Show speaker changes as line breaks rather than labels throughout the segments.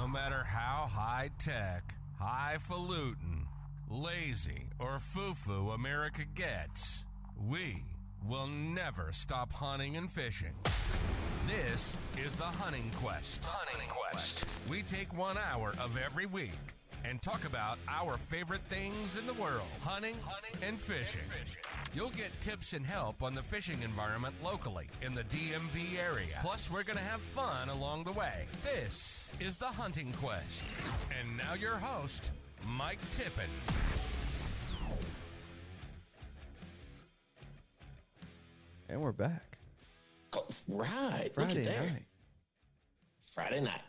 No matter how high-tech, highfalutin, lazy, or foo-foo America gets, we will never stop hunting and fishing. This is the Hunting Quest. Hunting Quest. We take 1 hour of every week and talk about our favorite things in the world, hunting and fishing. You'll get tips and help on the fishing environment locally in the DMV area. Plus, we're going to have fun along the way. This is the Hunting Quest. And now your host, Mike Tippin.
And we're back.
Oh, right.
Friday
Look at that.
night.
Friday night.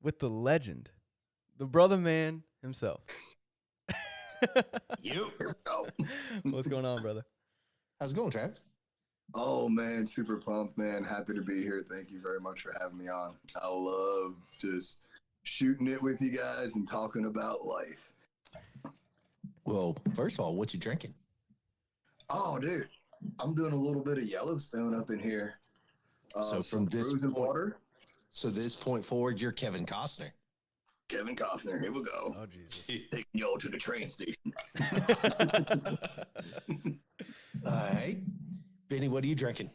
With the legend, the brother man himself.
You.
What's going on, brother?
How's it going, Travis?
Oh, man, super pumped, man. Happy to be here. Thank you very much for having me on. I love just shooting it with you guys and talking about life.
Well, first of all, what you drinking?
Oh, dude, I'm doing a little bit of Yellowstone up in here.
So from this
frozen
point,
water.
So this point forward, you're Kevin Costner.
Kevin Costner, here we go.
Oh, Jesus.
Taking y'all to the train station.
All right. Benny, what are you drinking?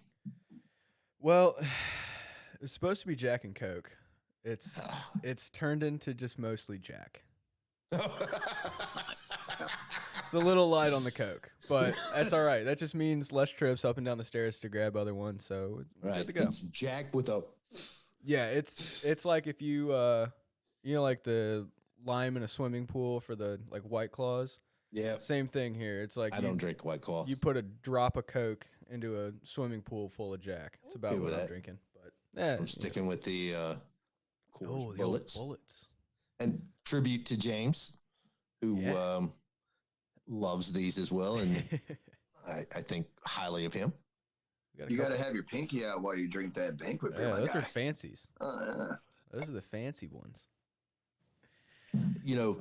Well, it's supposed to be Jack and Coke. It's turned into just mostly Jack. It's a little light on the Coke, but that's all right. That just means less trips up and down the stairs to grab other ones, so it's good to go.
It's Jack with a...
Yeah, it's like if you like the lime in a swimming pool for the like White Claws.
Yeah.
Same thing here. It's like
I don't drink White Claws.
You put a drop of Coke into a swimming pool full of Jack. It's about what I'm drinking. But
I'm sticking with the Coors
the old
Bullets.
bullets.
And tribute to James, who loves these as well, and I think highly of him.
You got to have your pinky out while you drink that banquet beer,
Yeah,
my
those
guy.
are fancies. Those are the fancy ones.
You know,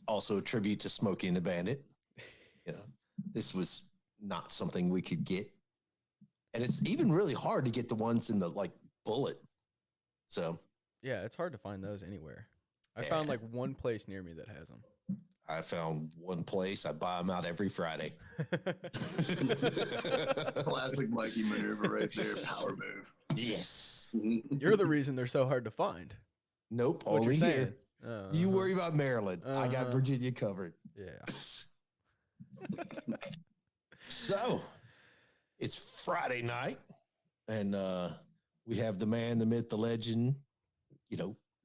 also a tribute to Smokey and the Bandit. You know, this was not something we could get. And it's even really hard to get the ones in the like bullet. So
Yeah, it's hard to find those anywhere. I found like one place near me that has them.
I found one place. I buy them out every Friday.
Classic Mikey maneuver right there. Power move.
Yes.
You're the reason they're so hard to find.
Nope.
What
Only
you're
here.
saying.
You worry about Maryland. I got Virginia covered.
Yeah.
So it's Friday night, and we have the man, the myth, the legend,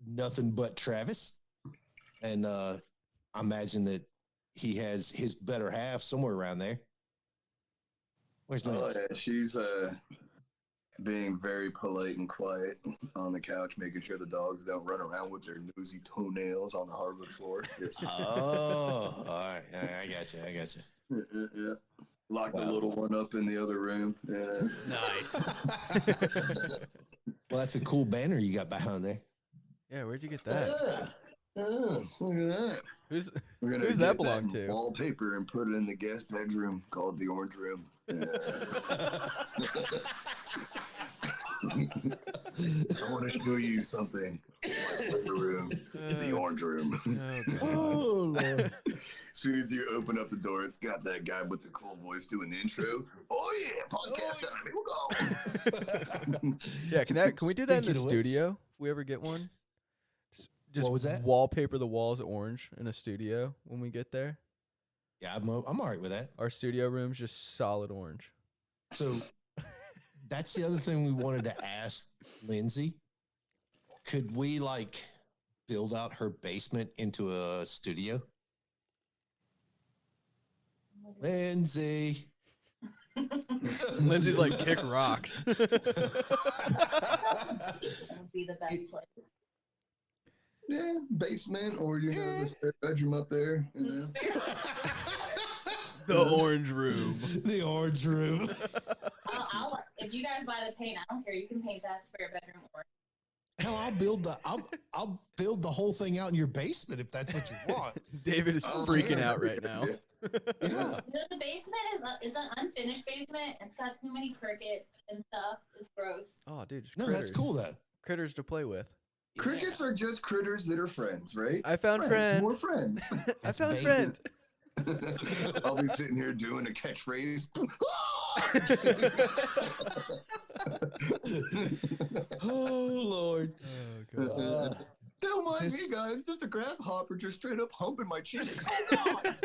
nothing but Travis. And I imagine that he has his better half somewhere around there. Where's Liz?
Yeah, she's being very polite and quiet on the couch, making sure the dogs don't run around with their nosy toenails on the hardwood floor. Yes.
Oh, all right. I got you.
Yeah. Lock the little one up in the other room. Yeah.
Nice. Well, that's a cool banner you got behind there.
Yeah, where'd you get that?
Oh, look at that.
Who's
Who's
that belong to?
Wallpaper and put it in the guest bedroom called the Orange Room. Yeah. I want to show you something. My living room in the Orange Room.
Oh, Lord.
As soon as you open up the door, it's got that guy with the cool voice doing the intro. Oh yeah, podcast time. Here we go.
Yeah, can we do that in the
Speaking of which-
studio if we ever get one? Just
What was that?
wallpaper the walls orange in a studio when we get there.
Yeah, I'm all right with that.
Our studio room's just solid orange.
So that's the other thing we wanted to ask Lindsay. Could we build out her basement into a studio? Lindsay.
Lindsay's like kick rocks.
Would be the best place.
Yeah, basement or the spare bedroom up there.
The orange room.
The orange room.
If you guys buy the paint, I don't care. You can paint that spare bedroom orange.
Hell, I'll build the whole thing out in your basement if that's what you want.
David is freaking out right now.
Yeah.
The basement it's an unfinished basement. It's got too many crickets and stuff. It's gross.
Oh, dude, just
No,
critters.
that's cool though.
Critters to play with.
Crickets are just critters that are friends, right?
I found friend.
More friends.
I found
bacon.
friend.
I'll be sitting here doing a catchphrase.
Oh Lord.
Oh god.
Don't mind me, guys. Just a grasshopper just straight up humping my chin. Oh, God.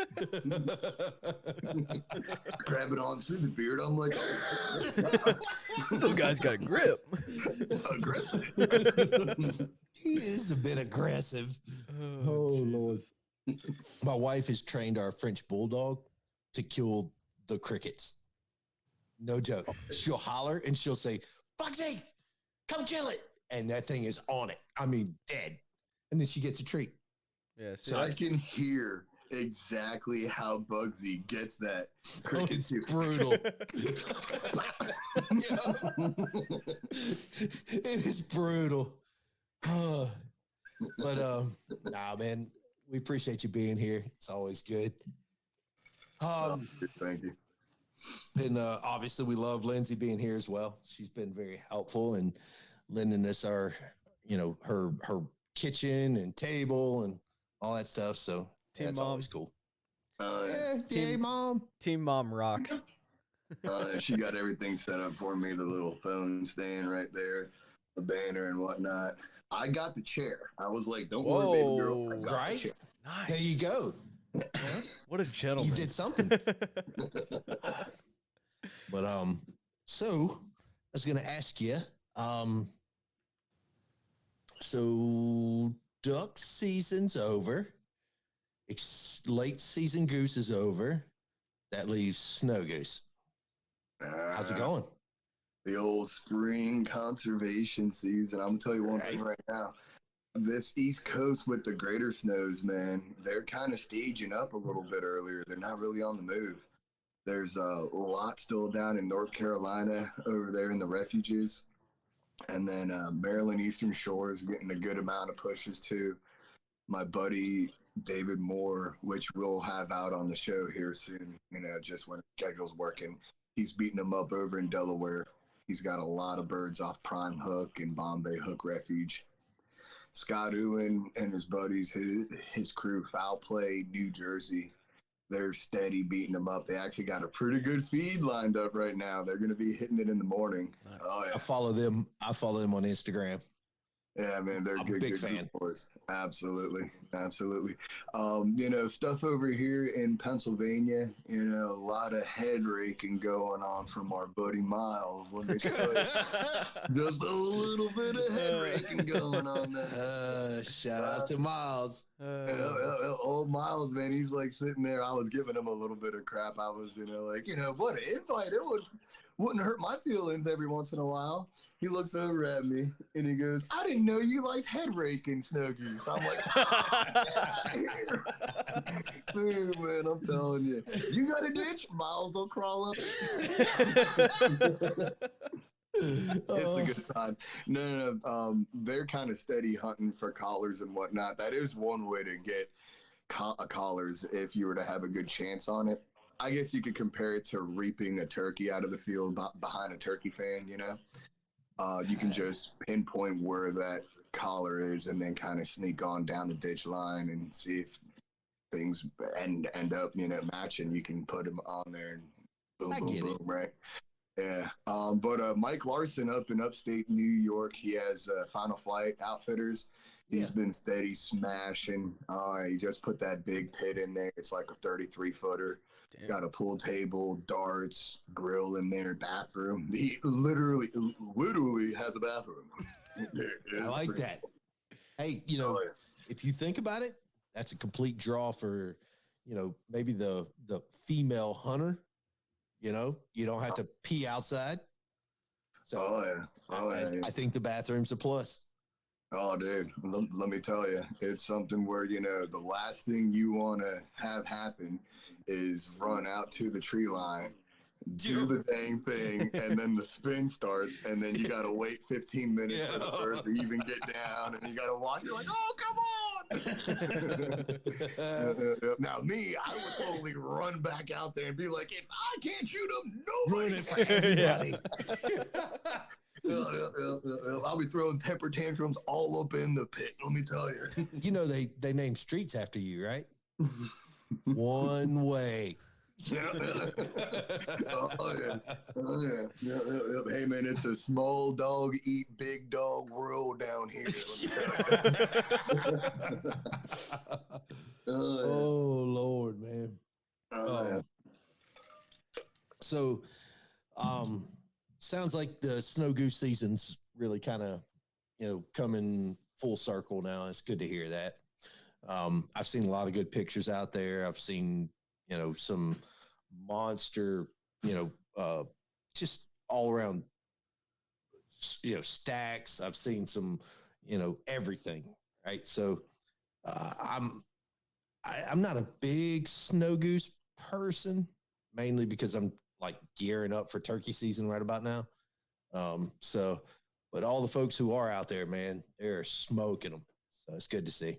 Grab it on through the beard. I'm like,
Some guy's got a grip.
aggressive.
He is a bit aggressive. Oh Lord. My wife has trained our French bulldog to kill the crickets. No joke. She'll holler and she'll say, Bugsy, come kill it. And that thing is on it. I mean, dead. And then she gets a treat.
Yeah, see,
So I can hear exactly how Bugsy gets that
Oh,
cricket
it's
too.
brutal. It is brutal. But nah, man, we appreciate you being here. It's always good.
Thank you.
And obviously we love Lindsay being here as well. She's been very helpful and lending us our, her kitchen and table and all that stuff. So
Team
that's
mom.
always cool.
Yeah.
Yeah, mom.
Team Mom rocks.
She got everything set up for me, the little phone stand right there, the banner and whatnot. I got the chair. I was like, don't worry, baby girl. I got
Right?
the chair.
Nice.
There you go.
What a gentleman.
You did something. But so I was gonna ask you, so duck season's over. Late season goose is over. That leaves snow goose. How's it going?
The old spring conservation season. I'm gonna tell you one thing right now. This East Coast with the greater snows, man, they're kind of staging up a little bit earlier. They're not really on the move. There's a lot still down in North Carolina over there in the refuges. And then Maryland Eastern Shore is getting a good amount of pushes too. My buddy David Moore, which we'll have out on the show here soon, just when the schedule's working, he's beating them up over in Delaware. He's got a lot of birds off Prime Hook and Bombay Hook Refuge. Scott Ewan and his buddies, his crew, Foul Play, New Jersey, they're steady beating them up. They actually got a pretty good feed lined up right now. They're going to be hitting it in the morning.
Nice.
Oh, yeah.
I follow them on Instagram.
Yeah, man, they're
I'm
good.
a big
good
fan.
boys. Absolutely. Stuff over here in Pennsylvania, a lot of head raking going on from our buddy Miles. Let me tell you, just a little bit of head raking going on there.
Shout out to Miles.
Old Miles, man, he's like sitting there. I was giving him a little bit of crap. I was, what an invite. It wouldn't hurt my feelings every once in a while. He looks over at me and he goes, I didn't know you liked head raking, snow goose. I'm like, man, I'm telling you. You got a ditch? Miles will crawl up. It's a good time. No. They're kind of steady hunting for collars and whatnot. That is one way to get collars if you were to have a good chance on it. I guess you could compare it to reaping a turkey out of the field behind a turkey fan, You can just pinpoint where that collar is and then kind of sneak on down the ditch line and see if things end up, matching. You can put them on there and boom, right? Yeah. But Mike Larson up in upstate New York, he has Final Flight Outfitters. He's been steady smashing. He just put that big pit in there. It's like a 33-footer. Damn. Got a pool table, darts, grill in there, bathroom. He literally has a bathroom.
I like that.
Cool.
Hey, if you think about it, that's a complete draw for, maybe the female hunter. You don't have to pee outside. So I think the bathroom's a plus.
Oh, dude, let me tell you, it's something where, the last thing you want to have happen is run out to the tree line, do the dang thing, and then the spin starts, and then you got to wait 15 minutes for the birds to even get down, and you got to watch. You're like, oh, come on. Now, me, I would totally run back out there and be like, if I can't shoot them, nobody
Ruin it for everybody.
I'll be throwing temper tantrums all up in the pit. Let me tell you.
You know they name streets after you, right? One way.
Yeah. Hey man, it's a small dog eat big dog world down here.
Oh Lord, man. So, sounds like the snow goose season's really kind of, coming full circle now. It's good to hear that. I've seen a lot of good pictures out there. I've seen, some monster, just all around, stacks. I've seen some, everything. Right. So, I'm not a big snow goose person, mainly because I'm like gearing up for turkey season right about now. But all the folks who are out there, man, they're smoking them. So it's good to see.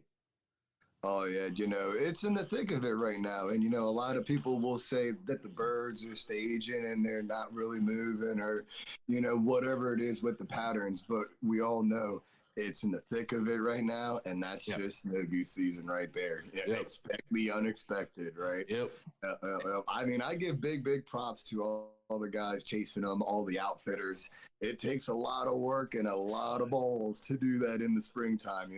Oh yeah, it's in the thick of it right now. And a lot of people will say that the birds are staging and they're not really moving or, whatever it is with the patterns. But we all know it's in the thick of it right now, and that's just snow goose season right there. Yeah, expect the unexpected, right? Yep. I mean, I give big props to all the guys chasing them, all the outfitters. It takes a lot of work and a lot of balls to do that in the springtime.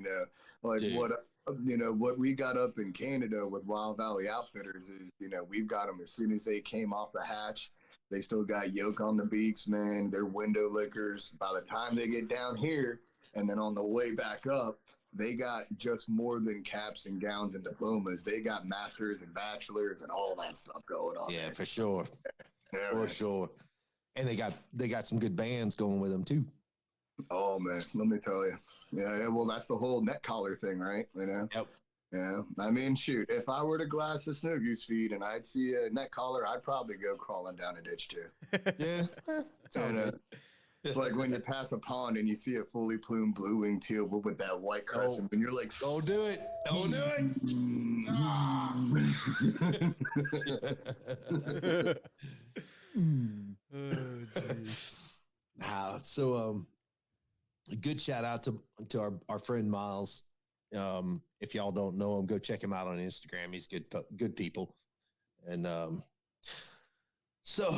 What we got up in Canada with Wild Valley Outfitters is, we've got them as soon as they came off the hatch. They still got yolk on the beaks, man. They're window lickers. By the time they get down here, and then on the way back up, they got just more than caps and gowns and diplomas. They got masters and bachelors and all that stuff going on.
Yeah, for sure. Yeah, for sure. And they got some good bands going with them too.
Oh man, let me tell you. Yeah. Well, that's the whole neck collar thing, right?
Yep.
Yeah. I mean, shoot, if I were to glass a snow goose feed and I'd see a neck collar, I'd probably go crawling down a ditch too.
Yeah.
It's like when you pass a pond and you see a fully plumed blue-winged teal with that white crescent, and you're like,
"Don't do it! Don't do it!" So a good shout out to our friend Miles. If y'all don't know him, go check him out on Instagram. He's good people, and so.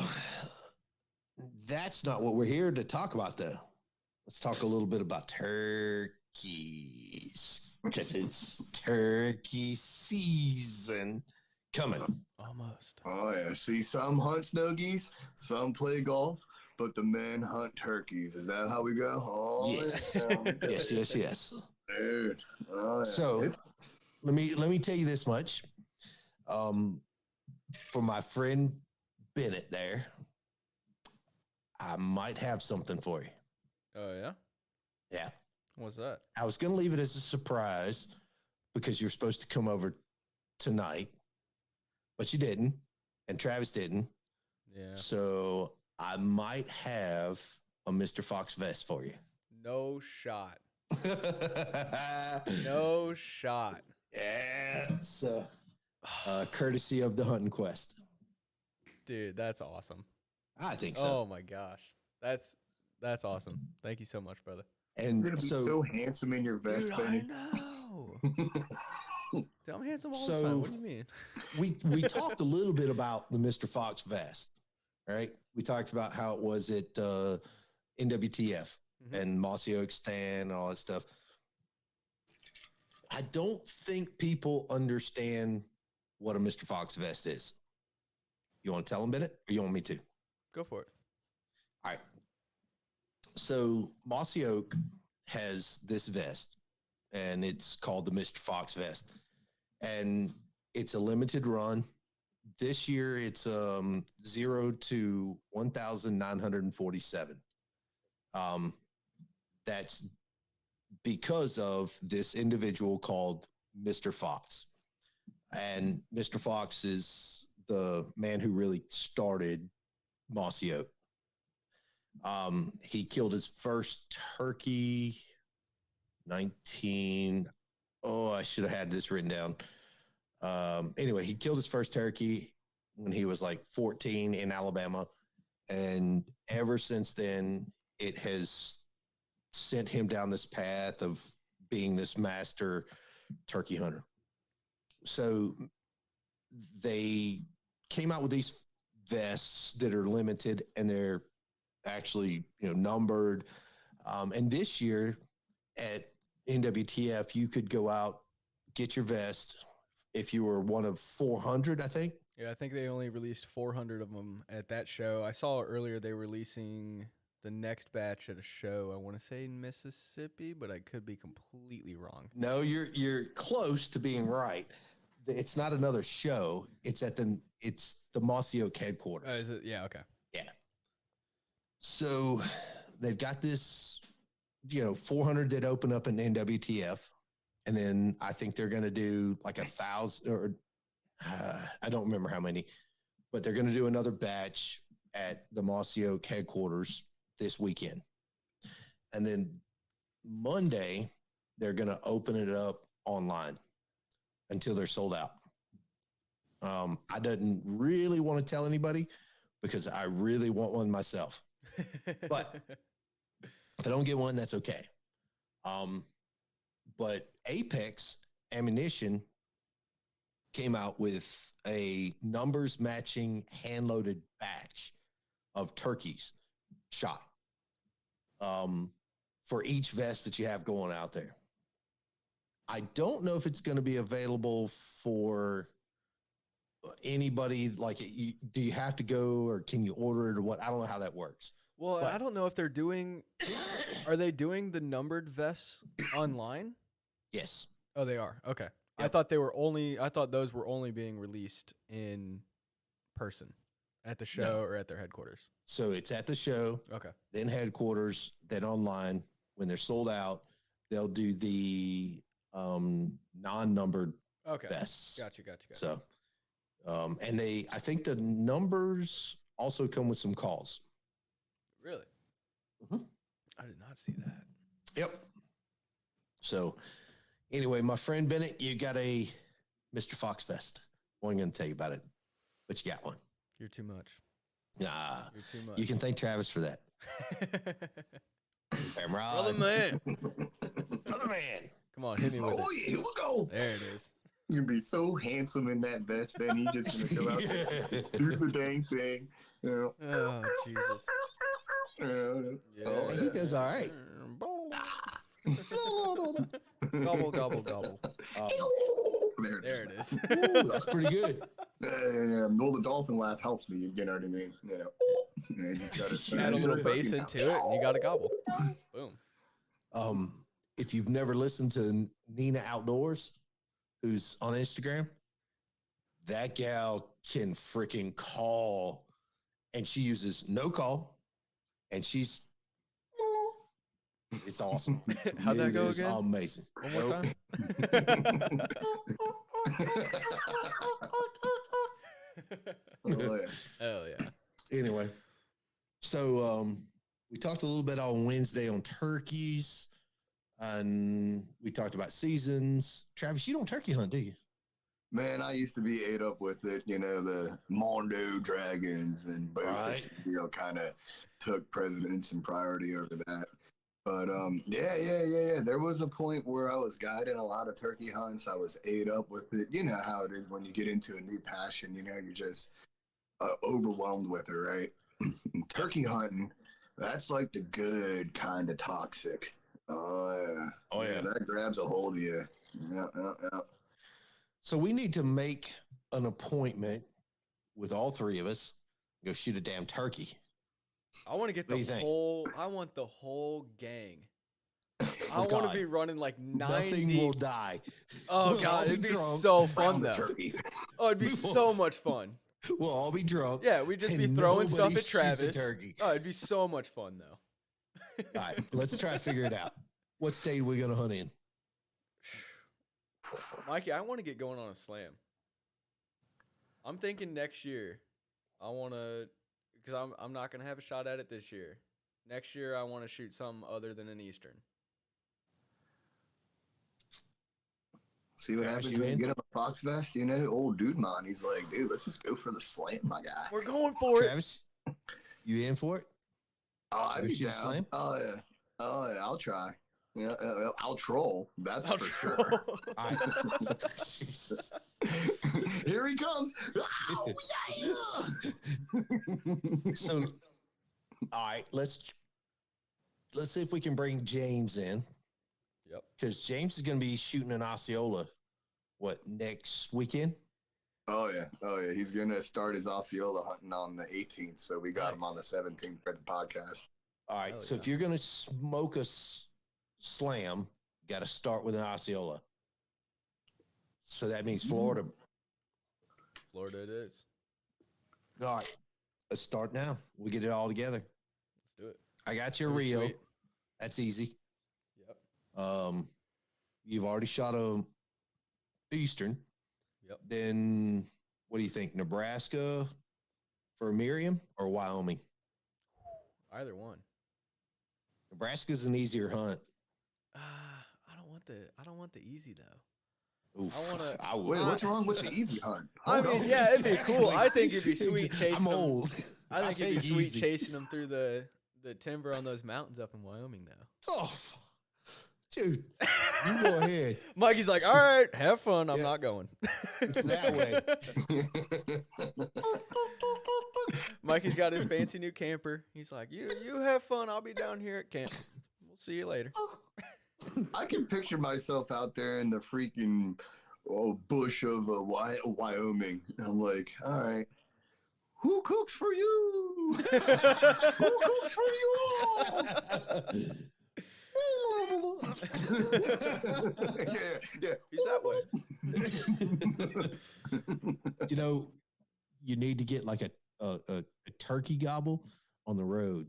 That's not what we're here to talk about, though. Let's talk a little bit about turkeys, because it's turkey season coming.
Almost.
Oh, yeah. See, some hunt snow geese, some play golf, but the men hunt turkeys. Is that how we go? Oh,
yes. Yes.
Dude. Oh, yeah.
So let me tell you this much. For my friend Bennett there, I might have something for you.
Oh, yeah?
Yeah.
What's that?
I was going to leave it as a surprise because you're supposed to come over tonight, but you didn't, and Travis didn't.
Yeah.
So I might have a Mr. Fox vest for you.
No shot. No shot.
Yeah. It's courtesy of the Hunting Quest.
Dude, that's awesome.
I think so.
Oh my gosh. That's awesome. Thank you so much, brother.
And
you're gonna be so handsome in your vest,
dude,
Benny.
I know. Dude, I'm handsome all the time. What do you mean?
We talked a little bit about the Mr. Fox vest, right? We talked about how it was at NWTF and Mossy Oak Stand and all that stuff. I don't think people understand what a Mr. Fox vest is. You want to tell them, Bennett, or you want me to?
Go for it.
All right. So Mossy Oak has this vest, and it's called the Mr. Fox vest. And it's a limited run. This year, it's 0 to 1,947. That's because of this individual called Mr. Fox. And Mr. Fox is the man who really started Mossy Oak. He killed his first turkey, I should have had this written down. Anyway, he killed his first turkey when he was like 14 in Alabama. And ever since then, it has sent him down this path of being this master turkey hunter. So they came out with these vests that are limited, and they're actually, numbered. And this year at NWTF, you could go out, get your vest if you were one of 400, I think.
Yeah, I think they only released 400 of them at that show. I saw earlier they were releasing the next batch at a show. I want to say in Mississippi, but I could be completely wrong.
No, you're close to being right. It's not another show. It's the Mossy Oak headquarters.
Is it? Yeah. Okay.
Yeah. So they've got this, 400 that open up in NWTF. And then I think they're going to do like 1,000 or I don't remember how many, but they're going to do another batch at the Mossy Oak headquarters this weekend. And then Monday, they're going to open it up online until they're sold out. I didn't really want to tell anybody because I really want one myself. But if I don't get one, that's okay. But Apex Ammunition came out with a numbers matching hand-loaded batch of turkeys shot for each vest that you have going out there. I don't know if it's going to be available for anybody. Like, do you have to go or can you order it or what? I don't know how that works.
Well, I don't know if they're doing. Are they doing the numbered vests online?
Yes.
Oh, they are. Okay.
Yep.
I thought those were only being released in person at the show or at their headquarters.
So it's at the show.
Okay.
Then headquarters, then online. When they're sold out, they'll do the non-numbered vests.
Gotcha.
So, and I think the numbers also come with some calls.
Really?
Mm-hmm.
I did not see that.
Yep. So, anyway, my friend Bennett, you got a Mr. Fox vest. I wasn't going to tell you about it, but you got one.
You're too much.
Nah,
You're too much.
you can thank Travis for that. RAMROD.
Brother man.
Brother man.
Come on, hit me with it.
Yeah, here we go.
There it is.
You're gonna be so handsome in that vest, Ben. You just gonna go out there, do the dang thing.
Oh, Jesus.
He does all right.
Gobble, gobble, gobble.
There
it is.
Ooh, that's pretty good.
Well, the dolphin laugh helps me. You know what I mean? You just gotta
Add a little bass into it, and you got to gobble. Boom.
If you've never listened to Nina Outdoors, who's on Instagram, that gal can freaking call, and she uses no call, and it's awesome.
How'd that go again?
Amazing.
One more time.
Oh, yeah.
Hell yeah.
Anyway, so we talked a little bit on Wednesday on turkeys, and we talked about seasons. Travis, you don't turkey hunt, do you?
Man, I used to be ate up with it, the Mondo dragons and bowfishing,
Right.
Kind of took precedence and priority over that. But yeah. There was a point where I was guiding a lot of turkey hunts. I was ate up with it. You know how it is when you get into a new passion. You're just overwhelmed with it, right? Turkey hunting, that's like the good kind of toxic. Oh yeah, that grabs a hold of you. Yeah.
So we need to make an appointment with all three of us. Go shoot a damn turkey.
I want to get
What do you think?
I want the whole gang. I
Oh,
want to
God.
be running like 90.
Nothing will die.
Oh,
We'll
God.
all be
It'd be
drunk
so fun,
Round the
though.
turkey.
Oh, it'd be
We
so
won't.
much fun.
We'll all be drunk.
Yeah, we'd just be
and
throwing stuff
nobody
at
shoots a
Travis.
turkey.
Oh, it'd be so much fun, though.
All right, let's try to figure it out. What state are we going to hunt in?
Mikey, I want to get going on a slam. I'm thinking next year. I want to, because I'm not going to have a shot at it this year. Next year, I want to shoot something other than an Eastern.
See what
Travis,
happens
you
when you
in?
get on a fox vest, old dude mine. He's like, dude, let's just go for the slant, my guy.
We're going for it.
Travis, you in for it?
Oh, I'd be
shoot a
down.
slam?
Oh yeah. I'll try. Yeah, I'll troll. That's
I'll
for
troll.
sure.
All right. Jesus.
Here he comes. Oh, yeah.
So, all right, let's see if we can bring James in.
Yep.
Because James is going to be shooting an Osceola, next weekend?
Oh yeah. He's gonna start his Osceola hunting on the 18th, so we got him on the 17th for the podcast.
All right, so if you're going to smoke a slam, you got to start with an Osceola. So that means Florida.
Florida it is.
All right, let's start now. We get it all together.
Let's do it.
I got your
Pretty
Rio.
sweet.
That's easy.
Yep.
You've already shot a Eastern.
Yep.
Then what do you think? Nebraska for Miriam or Wyoming?
Either one.
Nebraska's an easier hunt.
I don't want the easy though.
Oof,
I wanna-
I would.
Wait, what's wrong with the easy hunt?
I mean, yeah, it'd be cool. I think it'd be sweet
Exactly.
chasing
I'm
them.
old.
I think it'd be
take
sweet
easy.
chasing them through the timber on those mountains up in Wyoming though.
Oh, dude, you go ahead.
Mikey's like, all right, have fun. I'm
Yeah.
not going.
It's that way.
Mikey's got his fancy new camper. He's like, you have fun. I'll be down here at camp. We'll see you later.
I can picture myself out there in the freaking bush of Wyoming. And I'm like, all right, who cooks for you? Who cooks for you all? yeah.
He's that way.
You know, you need to get like a turkey gobble on the road.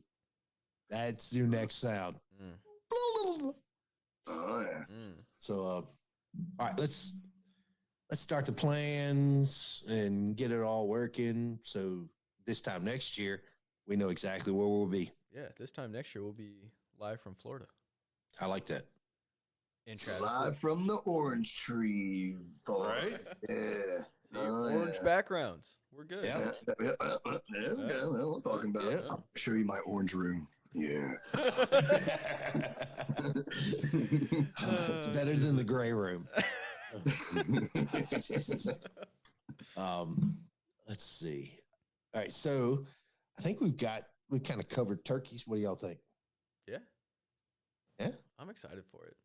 That's your next sound.
Mm.
Oh yeah.
Mm.
So, all right, let's start the plans and get it all working. So this time next year, we know exactly where we'll be.
Yeah, this time next year we'll be live from Florida.
I like that.
In Travis.
Live from the orange tree,
Right?
Yeah.
See, orange backgrounds. We're good.
Yeah.
Okay, well, we're talking about it. I'll show you my orange room. Yeah.
It's better than the gray room. Jesus. Let's see. All right, so I think we've kind of covered turkeys. What do y'all think?
Yeah.
Yeah?
I'm excited for it.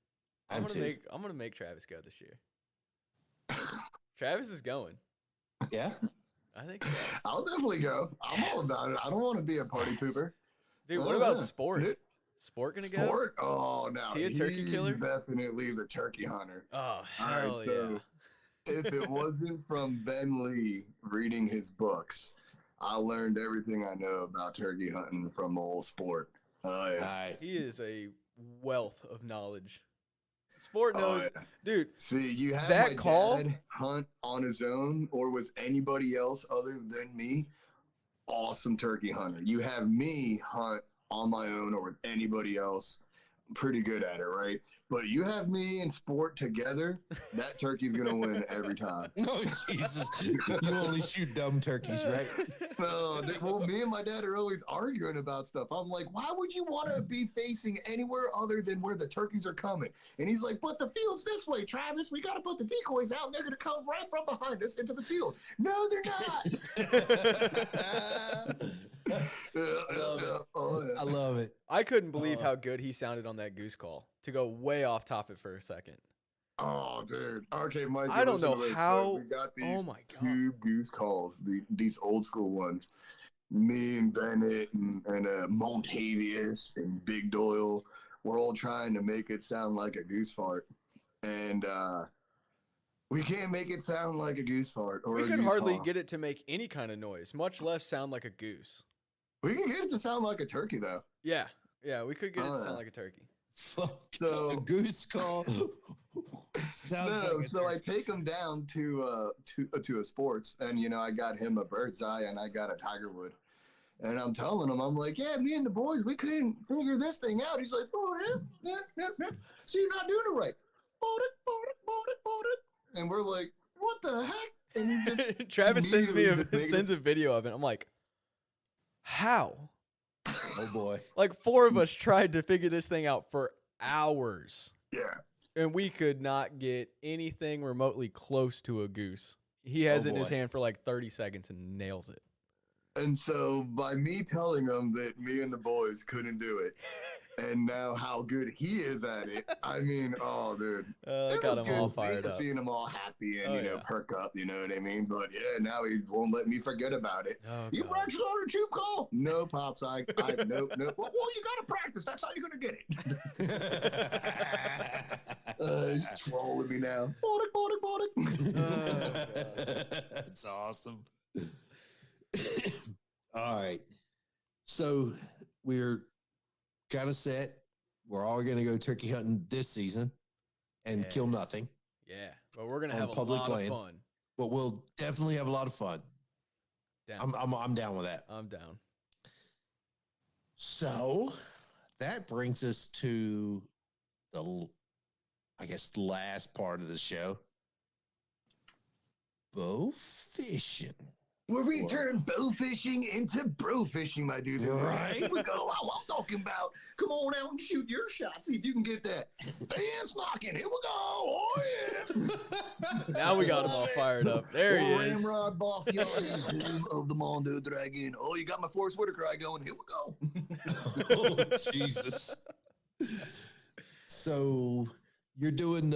I'm too.
I'm gonna make Travis go this year. Travis is going.
Yeah?
I think so.
I'll definitely go. I'm all about it. I don't want to be a party pooper.
Dude, what about Sport? Sport gonna go?
Sport? Oh, no.
Is he a turkey
He's
killer?
definitely the turkey hunter.
Oh,
All
hell
right, so if it wasn't from Ben Lee reading his books, I learned everything I know about turkey hunting from old Sport. Oh, yeah.
All right.
He is a wealth of knowledge. Sport knows,
yeah.
dude.
See, you have
That
my
call-
dad hunt on his own, or was anybody else other than me awesome turkey hunter? You have me hunt on my own or with anybody else, I'm pretty good at it, right? But you have me and Sport together, that turkey's gonna win every time.
Oh, Jesus. You only shoot dumb turkeys, right?
No, well, me and my dad are always arguing about stuff. I'm like, why would you want to be facing anywhere other than where the turkeys are coming? And he's like, but the field's this way, Travis. We got to put the decoys out, and they're going to come right from behind us into the field. No, they're not. Oh, yeah.
I love it.
I couldn't believe how good he sounded on that goose call. To go way off topic for a second.
Oh, dude. Okay, Mike.
I don't know
listen to this.
how-
So we got these
oh my God.
tube goose calls, these old school ones. Me and Bennett and Montavious and Big Doyle, we're all trying to make it sound like a goose fart. And we can't make it sound like a goose fart or
We
a
could
goose
hardly
honk.
get it to make any kind of noise, much less sound like a goose.
We can get it to sound like a turkey, though.
Yeah, we could get it to
Oh,
sound
yeah.
like a turkey.
Fuck.
So-
A goose call. Sounds
No,
like a
so I
turkey.
take him down to a sports, and I got him a bird's eye, and I got a tiger wood, and I'm telling him, I'm like, yeah, me and the boys, we couldn't figure this thing out. He's like, oh yeah. So you're not doing it right. Bought it. And we're like, what the heck? And he just
Travis sends me
immediately just makes-
sends a video of it. I'm like, how?
Oh boy.
Like 4 of us tried to figure this thing out for hours.
Yeah.
And we could not get anything remotely close to a goose. He has it in his
boy.
hand for like 30 seconds and nails it.
And so by me telling him that me and the boys couldn't do it, and now how good he is at it, I mean, oh, dude.
That
It
got
was
him all
good
fired up.
seeing him all happy and,
Oh,
you know,
yeah.
perk up, you know what I mean? But yeah, now he won't let me forget about it.
Oh,
You
God.
practice on a tube call? No, Pops, nope. Well, you got to practice. That's how you're going to get it. He's trolling me now.
That's awesome. All right. So we're kind of set. We're all going to go turkey hunting this season and
Yeah.
kill nothing.
Yeah. But we're going to
On
have a
public
lot
land.
of fun.
But we'll definitely have a lot of fun.
Down.
I'm down with that.
I'm down.
So that brings us to the, I guess, last part of the show. Bow fishing.
Where we
Whoa.
turn bow fishing into bro fishing, my dudes.
Right.
Here we go. I'm talking about. Come on out and shoot your shot. See if you can get that. Dance knocking. Here we go. Oh, yeah.
Now we got him all fired up. There he is.
RAMROD Boff of the Mondo Dragon. Oh, you got my Forrest Whitaker eye going. Here we go.
Oh, Jesus. So you're doing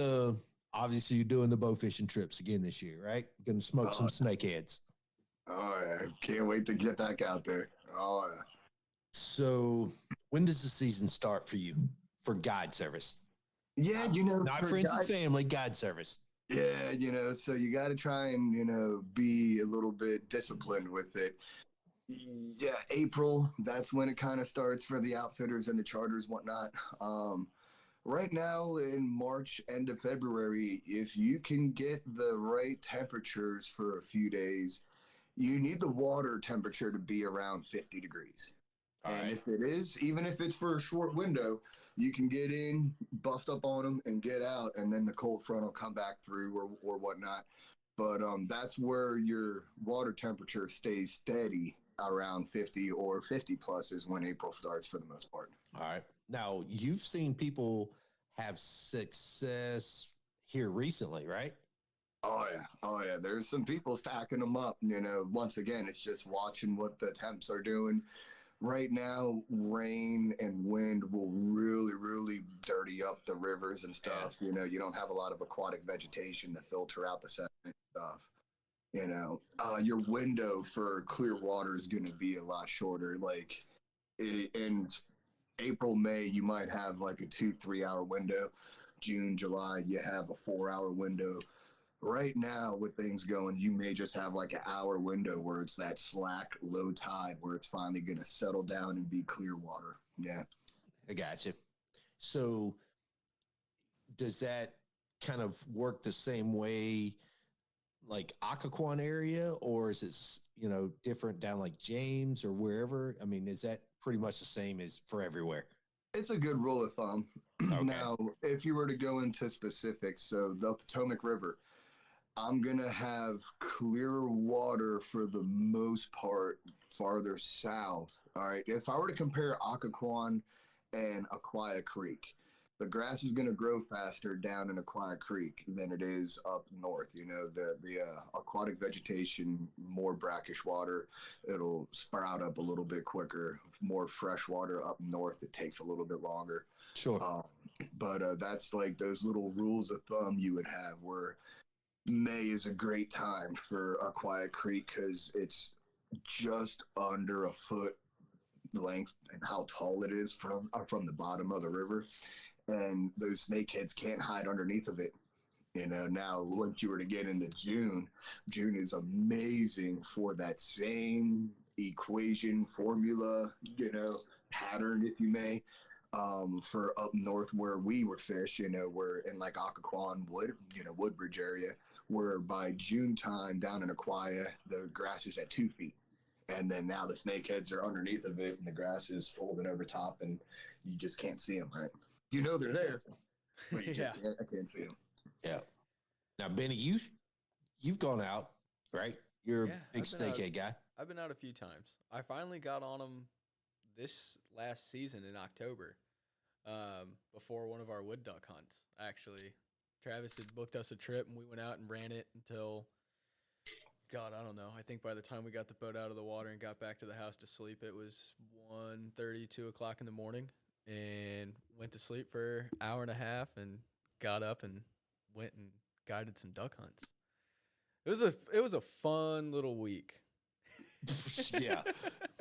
obviously you're doing the bow fishing trips again this year, right? You're gonna smoke some snakeheads.
Oh, yeah. Can't wait to get back out there. Oh, yeah.
So when does the season start for you for guide service?
Yeah, you know.
Not
for
friends and
guys-
family, guide service.
Yeah, you know, so you got to try and, you know, be a little bit disciplined with it. Yeah, April, that's when it kind of starts for the outfitters and the charters, whatnot. Right now in March, end of February, if you can get the right temperatures for a few days, you need the water temperature to be around 50 degrees.
All
And
right.
if it is, even if it's for a short window, you can get in, bust up on them, and get out, and then the cold front will come back through or whatnot. But that's where your water temperature stays steady around 50 or 50 plus is when April starts for the most part.
All right. Now you've seen people have success here recently, right?
Oh yeah. There's some people stacking them up. You know, once again, it's just watching what the temps are doing. Right now, rain and wind will really, really dirty up the rivers and stuff. You know, you don't have a lot of aquatic vegetation to filter out the sediment and stuff. You know, your window for clear water is going to be a lot shorter. Like in April, May, you might have like a 2-3 hour window. June, July, you have a 4-hour window. Right now, with things going, you may just have like an hour window where it's that slack low tide where it's finally going to settle down and be clear water. Yeah.
I got you. So does that kind of work the same way like Occoquan area, or is it, you know, different down like James or wherever? I mean, is that pretty much the same as for everywhere?
It's a good rule of thumb.
Okay.
Now, if you were to go into specifics, so the Potomac River, I'm going to have clear water for the most part farther south. All right. If I were to compare Occoquan and Aquia Creek, the grass is going to grow faster down in Aquia Creek than it is up north. You know, the aquatic vegetation, more brackish water, it'll sprout up a little bit quicker. More fresh water up north, it takes a little bit longer.
Sure.
But that's like those little rules of thumb you would have where May is a great time for Aquia Creek because it's just under a foot length and how tall it is from the bottom of the river. And those snakeheads can't hide underneath of it. You know, now once you were to get into June, June is amazing for that same equation, formula, you know, pattern, if you may. For up north where we would fish, you know, we're in like Occoquan, Woodbridge area, where by June time down in Aquia, the grass is at 2 feet. And then now the snakeheads are underneath of it and the grass is folding over top and you just can't see them, right? You know they're there, but you just I can't see them.
Yeah. Now, Benny, you've gone out, right? You're a
Yeah,
big
I've been out.
snakehead guy.
I've been out a few times. I finally got on them this last season in October, before one of our wood duck hunts. Actually, Travis had booked us a trip, and we went out and ran it until, God, I don't know. I think by the time we got the boat out of the water and got back to the house to sleep, it was 1:30, 2 o'clock in the morning, and went to sleep for an hour and a half, and got up and went and guided some duck hunts. It was a fun little week.
Yeah.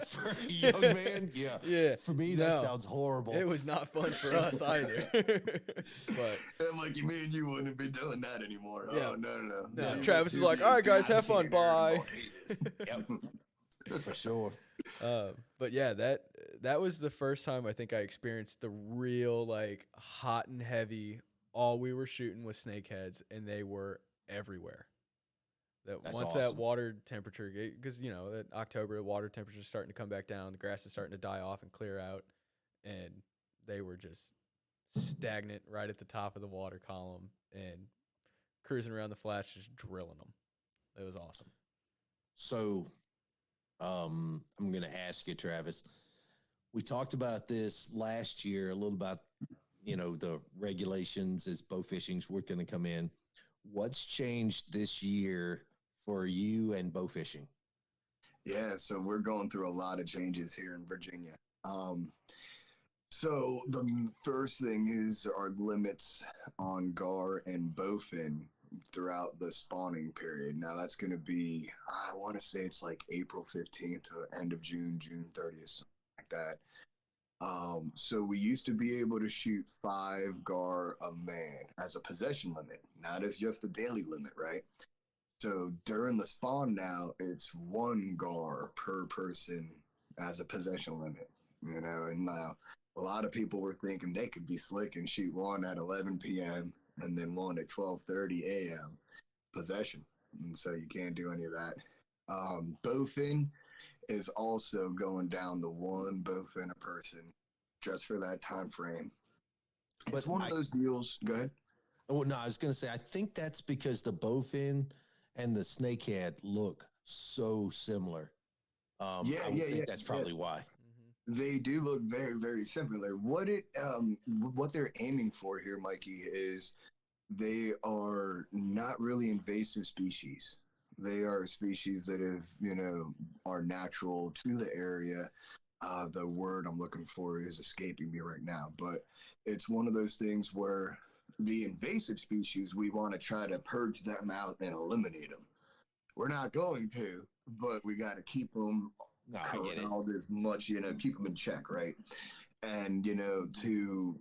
For a young man, yeah.
Yeah.
For me, that sounds horrible.
It was not fun for us either. But
and like you mean you wouldn't be doing that anymore.
Yeah.
Oh no.
No, Travis is like, all right, guys, have fun. Bye.
Yep. For sure.
But yeah, that was the first time I think I experienced the real like hot and heavy. All we were shooting was snakeheads, and they were everywhere.
That's
once
awesome.
that water temperature, because that October, the water temperature is starting to come back down, the grass is starting to die off and clear out, and they were just stagnant right at the top of the water column and cruising around the flats, just drilling them. It was awesome.
So, I'm going to ask you, Travis. We talked about this last year a little about, the regulations as bow fishings were going to come in. What's changed this year for you and bow fishing?
Yeah, so we're going through a lot of changes here in Virginia. So the first thing is our limits on gar and bowfin throughout the spawning period. Now that's going to be, I want to say it's like April 15th to the end of June 30th, something like that. So we used to be able to shoot 5 gar a man as a possession limit, not as just a daily limit, right? So during the spawn now, it's 1 gar per person as a possession limit, and now a lot of people were thinking they could be slick and shoot 1 at 11 p.m. and then 1 at 12:30 a.m. possession. And so you can't do any of that. Bowfin is also going down to 1 bowfin a person just for that time frame. It's one of those deals. Go ahead.
Oh, no, I was going to say, I think that's because the bowfin and the snakehead look so similar. I think that's probably why.
They do look very, very similar. What they're aiming for here, Mikey, is they are not really invasive species. They are species that are natural to the area. The word I'm looking for is escaping me right now, but it's one of those things where the invasive species, we want to try to purge them out and eliminate them. We're not going to, but we got to keep them corralled as much, keep them in check, right? And, to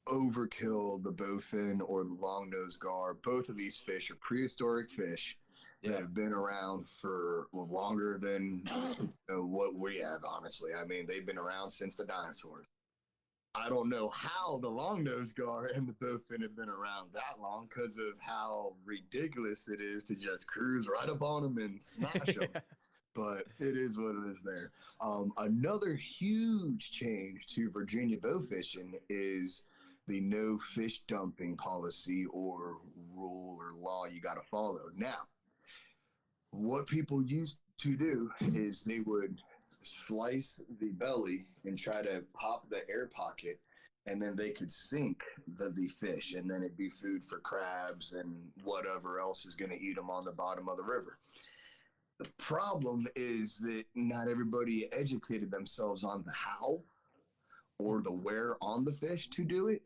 overkill the bowfin or the long-nosed gar, both of these fish are prehistoric fish that have been around for longer than what we have, honestly. I mean, they've been around since the dinosaurs. I don't know how the long-nosed gar and the bowfin have been around that long because of how ridiculous it is to just cruise right up on them and smash them. But it is what it is there. Another huge change to Virginia bow fishing is the no fish dumping policy or rule or law you got to follow. Now, what people used to do is they would slice the belly and try to pop the air pocket, and then they could sink the fish, and then it'd be food for crabs and whatever else is going to eat them on the bottom of the river. The problem is that not everybody educated themselves on the how or the where on the fish to do it.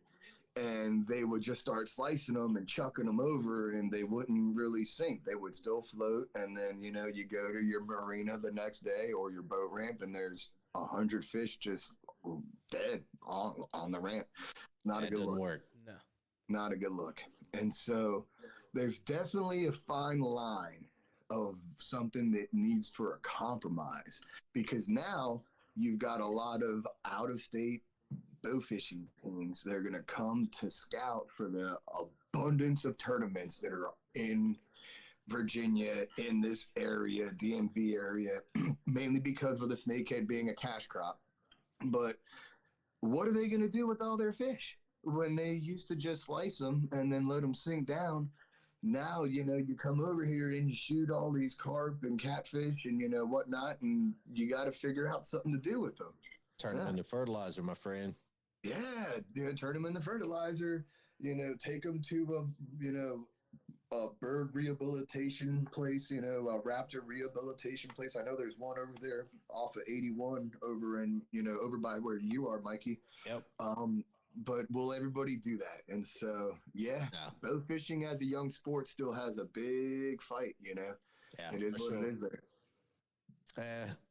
And they would just start slicing them and chucking them over, and they wouldn't really sink. They would still float. And then, you go to your marina the next day or your boat ramp, and there's 100 fish just dead on the ramp. Not a good look.
Work.
No.
Not a good look. And so there's definitely a fine line of something that needs for a compromise, because now you've got a lot of out-of-state bow fishing teams that are going to come to scout for the abundance of tournaments that are in Virginia, in this area, DMV area, mainly because of the snakehead being a cash crop. But what are they going to do with all their fish when they used to just slice them and then let them sink down? Now, you come over here and you shoot all these carp and catfish and, whatnot, and you got to figure out something to do with them.
Turn them into fertilizer, my friend.
Yeah, turn them into fertilizer. Take them to a bird rehabilitation place. A raptor rehabilitation place. I know there's one over there off of 81 over by where you are, Mikey.
Yep.
But will everybody do that? And so, bow fishing as a young sport still has a big fight.
Yeah,
it is what
sure.
it is there.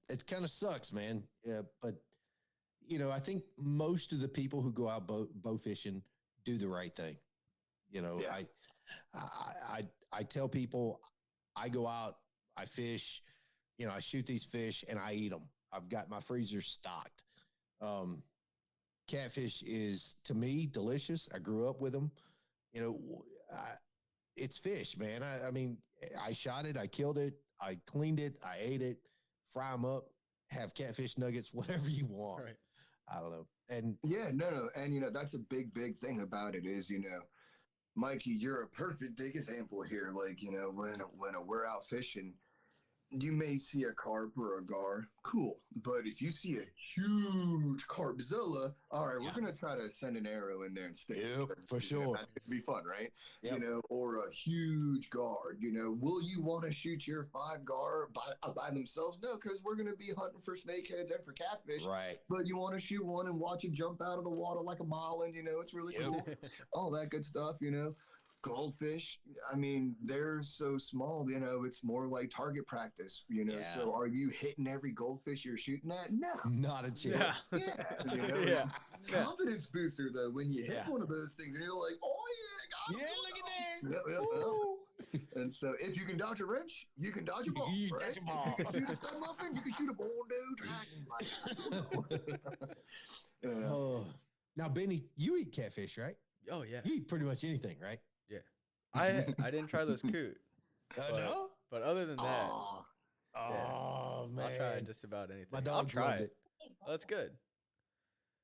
It kind of sucks, man. Yeah, but I think most of the people who go out bow fishing do the right thing. I tell people, I go out, I fish, I shoot these fish and I eat them. I've got my freezer stocked. Catfish is, to me, delicious. I grew up with them. It's fish, man. I mean, I shot it, I killed it, I cleaned it, I ate it, fry them up, have catfish nuggets, whatever you want. Right. I don't know. And
no. And, that's a big thing about it is, Mikey, you're a perfect example here. Like, when we're out fishing, you may see a carp or a gar, cool. But if you see a huge carpzilla, all right, we're going to try to send an arrow in there and stay.
Yep, for sure.
It'd be fun, right?
Yep.
Or a huge gar, will you want to shoot your 5 gar by themselves? No, because we're going to be hunting for snakeheads and for catfish.
Right.
But you want to shoot one and watch it jump out of the water like a marlin, it's really cool. All that good stuff, Goldfish, I mean, they're so small, it's more like target practice, So are you hitting every goldfish you're shooting at? No.
Not a chance.
Yeah. Confidence booster, though, when you hit one of those things and you're like, oh, yeah,
look at that.
Yep. And so if you can dodge a wrench, you can dodge a ball.
You
right?
dodge a ball.
You can shoot a stud muffin, you can shoot a ball, dude.
Now, Benny, you eat catfish, right?
Oh, yeah.
You eat pretty much anything, right?
Yeah. I didn't try those coot.
No?
But other than that,
man.
I'll try just about anything.
My dog tried it.
Oh, that's good.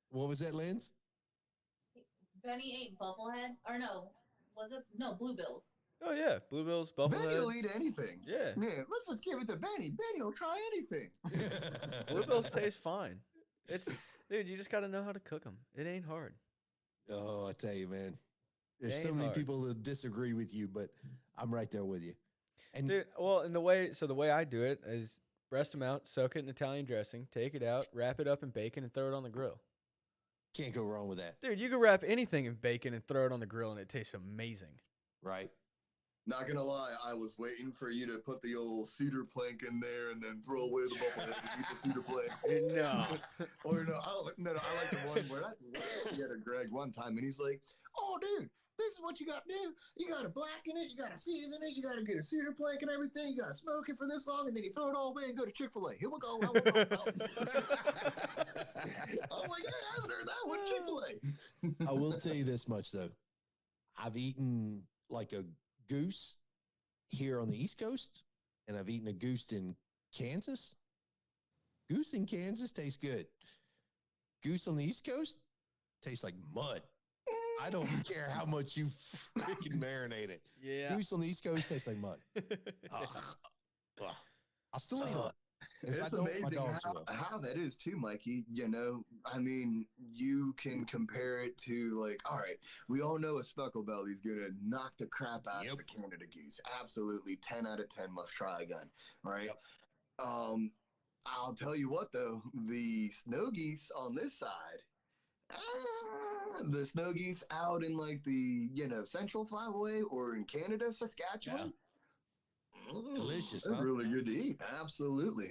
What was that, Linz?
Benny ate bufflehead, or no? Was it bluebills?
Oh yeah, bluebills, bufflehead.
Benny will eat anything.
Yeah.
Let's just give it to Benny. Benny will try anything.
Bluebills taste fine. Dude, you just got to know how to cook them. It ain't hard.
Oh, I tell you, man. There's so many people that disagree with you, but I'm right there with you. And
dude, well, the way I do it is breast them out, soak it in Italian dressing, take it out, wrap it up in bacon, and throw it on the grill.
Can't go wrong with that.
Dude, you can wrap anything in bacon and throw it on the grill, and it tastes amazing.
Right.
Not gonna lie, I was waiting for you to put the old cedar plank in there and then throw away the bufflehead and eat the cedar plank.
No.
Or I like the one where I had a Greg one time, and he's like, "Oh, dude, this is what you got to do. You got to blacken it. You got to season it. You got to get a cedar plank and everything. You got to smoke it for this long, and then you throw it all away and go to Chick-fil-A. Here we go. I'm like, yeah, I haven't heard that one. Chick-fil-A.
I will tell you this much, though. I've eaten like a goose here on the East Coast, and I've eaten a goose in Kansas. Goose in Kansas tastes good. Goose on the East Coast tastes like mud. I don't care how much you freaking marinate it.
Yeah.
Goose on the East Coast tastes like mud. I'll still eat it.
It's amazing how that is too, Mikey. I mean, you can compare it to like, all right, we all know a speckled belly is gonna knock the crap out of a Canada goose. Absolutely, 10 out of 10 must try again, right? Yep. I'll tell you what though, the snow geese on this side, the snow geese out in like the Central Flyway or in Canada, Saskatchewan.
Delicious.
It's really good to eat. Absolutely.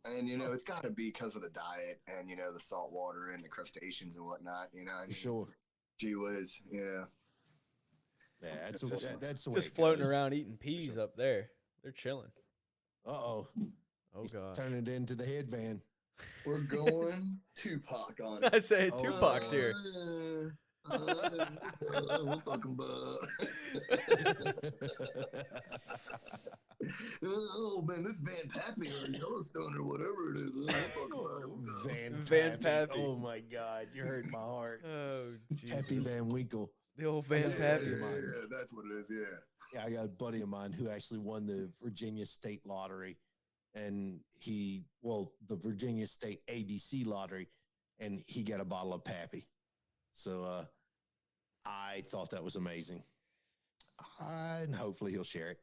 And it's got to be because of the diet and the salt water and the crustaceans and whatnot.
Sure.
Gee whiz.
Yeah, that's the way
just floating around eating peas up there. They're chilling.
Oh
god.
Turning it into the headband.
We're going Tupac on it.
I say Tupac's here.
We're talking about. Oh man, this Van Pappy or Yellowstone or whatever it is.
Van Pappy. Oh my God, you hurt my heart.
Oh, Jesus.
Pappy Van Winkle.
The old Van Pappy.
Yeah, that's what it is. Yeah.
Yeah, I got a buddy of mine who actually won the Virginia State Lottery, and the Virginia State ABC lottery, and he got a bottle of Pappy. So I thought that was amazing. And hopefully he'll share it.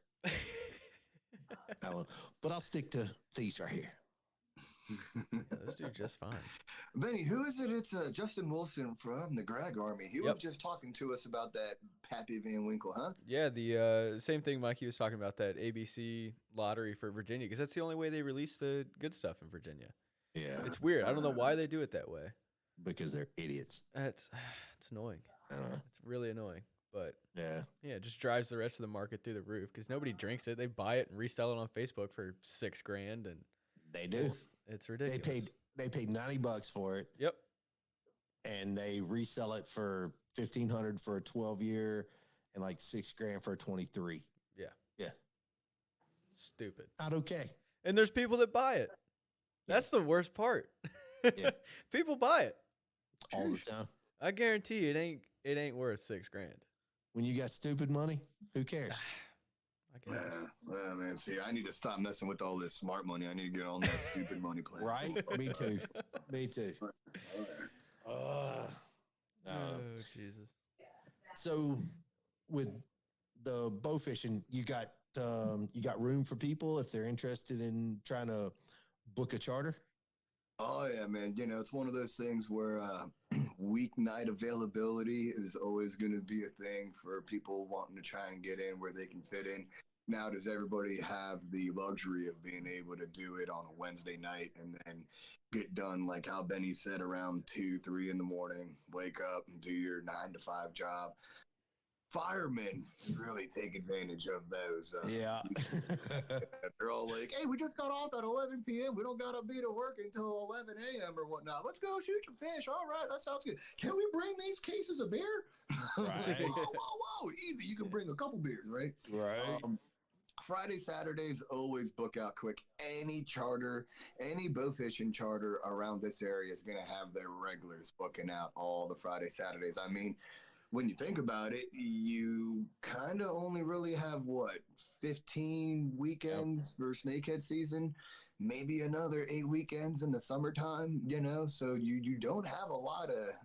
But I'll stick to these right here.
Those do just fine.
Benny, who is it? It's Justin Wilson from the Greg Army. He was just talking to us about that Pappy Van Winkle, huh?
Yeah, the same thing Mikey was talking about, that ABC lottery for Virginia, because that's the only way they release the good stuff in Virginia.
Yeah.
It's weird. I don't know why they do it that way.
Because they're idiots.
It's annoying. It's really annoying. But yeah, it just drives the rest of the market through the roof because nobody drinks it. They buy it and resell it on Facebook for $6,000, and
they do.
It's ridiculous.
They paid $90 for it.
Yep.
And they resell it for $1,500 for a 12-year and like $6,000 for a 23.
Yeah.
Yeah.
Stupid.
Not okay.
And there's people that buy it. That's the worst part.
Yeah.
People buy it
all the time.
I guarantee it ain't worth $6,000.
When you got stupid money, who cares?
I guess.
Well, man, see, I need to stop messing with all this smart money. I need to get on that stupid money plan.
Right? Me too. Me too.
Oh, Jesus.
So with the bow fishing, you got room for people if they're interested in trying to book a charter?
Oh, yeah, man. You know, it's one of those things where weeknight availability is always going to be a thing for people wanting to try and get in where they can fit in. Now, does everybody have the luxury of being able to do it on a Wednesday night and then get done, like how Benny said, around 2, 3 in the morning, wake up and do your 9-to-5 job? Firemen really take advantage of those.
Yeah.
They're all like, hey, we just got off at 11 p.m. We don't got to be to work until 11 a.m. or whatnot. Let's go shoot some fish. All right, that sounds good. Can we bring these cases of beer?
Right.
Whoa. Easy. You can bring a couple beers, right?
Right.
Friday, Saturdays, always book out quick. Any charter, any bow fishing charter around this area is going to have their regulars booking out all the Friday, Saturdays. I mean, when you think about it, you kind of only really have, 15 weekends for snakehead season, maybe another 8 weekends in the summertime, so you don't have a lot of,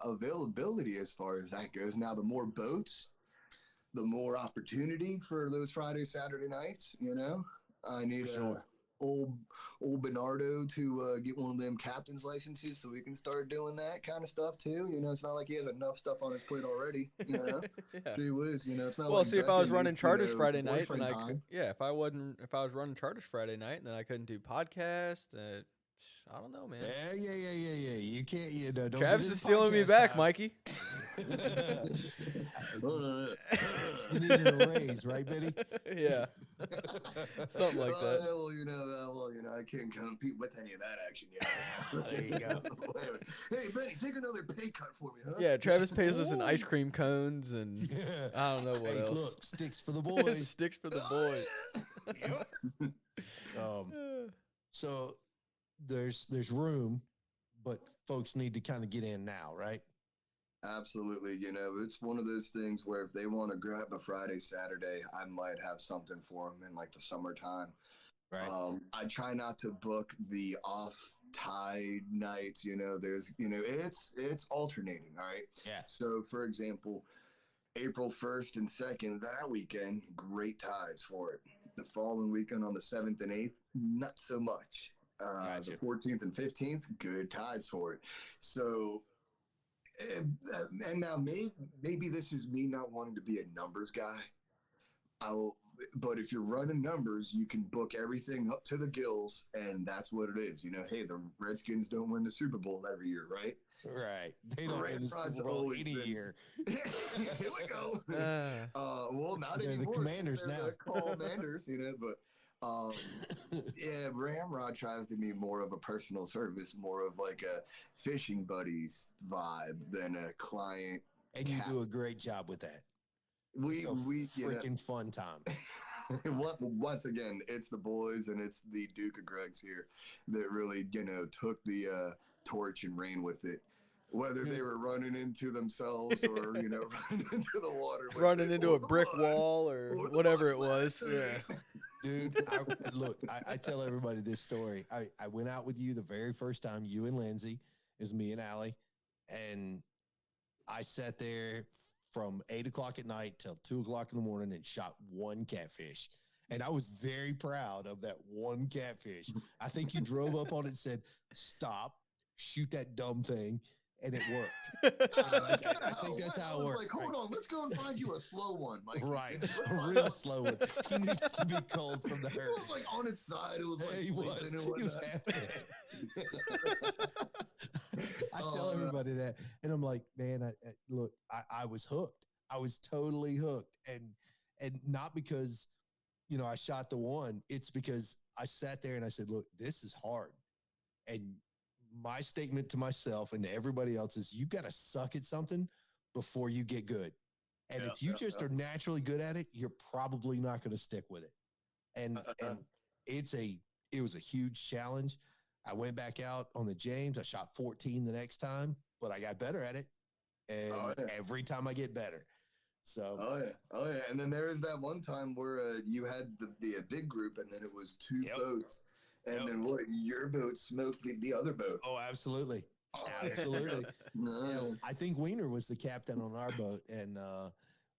availability as far as that goes. Now, the more boats, the more opportunity for those Friday, Saturday nights, I need old Bernardo to get one of them captain's licenses so we can start doing that kind of stuff too. It's not like he has enough stuff on his plate already.
Yeah.
Gee whiz, it's not.
Well,
like
see, if I was running charters Friday night,
then
then if I was running charters Friday night, then I couldn't do podcasts. I don't know, man.
Yeah. You can't. Don't
Travis is stealing me back, Mikey.
You needed a raise, right, Benny?
Yeah. Something like that.
I can't compete with any of that action yet.
There you go.
Hey, Benny, take another pay cut for me, huh?
Yeah, Travis pays us in ice cream cones and I don't know what else.
Look, sticks for the boys.
Sticks for the boys.
Yep. So there's room, but folks need to kind of get in now, right?
Absolutely. It's one of those things where if they want to grab a Friday, Saturday, I might have something for them in like the summertime.
Right.
I try not to book the off tide nights. There's, it's alternating. All right.
Yeah.
So for example, April 1st and 2nd, that weekend, great tides for it. The following weekend on the 7th and 8th, not so much.
Gotcha.
The 14th and 15th, good tides for it. So, and now maybe this is me not wanting to be a numbers guy. But if you're running numbers, you can book everything up to the gills, and that's what it is. Hey, the Redskins don't win the Super Bowl every year, right?
Right. They don't win the Super Bowl any year.
Here we go. Well, not
They're
anymore.
The Commanders now.
The Commanders, but. Yeah, RAMROD tries to be more of a personal service, more of like a fishing buddies vibe than a client.
And you do a great job with that.
We
freaking fun time.
Once again, it's the boys and it's the Duke of Gregs here that really, took the torch and ran with it. Whether they were running into themselves or, running into the water.
Running into a brick wall or whatever it was. Yeah.
Dude, I tell everybody this story. I went out with you the very first time, you and Lindsay. It was me and Allie. And I sat there from 8 o'clock at night till 2 o'clock in the morning and shot one catfish. And I was very proud of that one catfish. I think you drove up on it and said, stop, shoot that dumb thing. And it worked. I think that's how it worked.
Like, hold on, let's go and find you a slow one. Like,
right. A real slow one. He needs to be cold from the herd.
It was like on its side. It was like
he was half dead. I tell everybody that. And I'm like, man, look, I was hooked. I was totally hooked. And not because, I shot the one. It's because I sat there and I said, look, this is hard. And my statement to myself and to everybody else is you got to suck at something before you get good. And if you just are naturally good at it, you're probably not going to stick with it. And it was a huge challenge. I went back out on the James. I shot 14 the next time, but I got better at it. And every time I get better. So,
oh yeah. And then there is that one time where you had the big group and then it was two boats. And then what? Your boat smoked the other boat.
Oh, absolutely. Absolutely.
No.
I think Wiener was the captain on our boat, and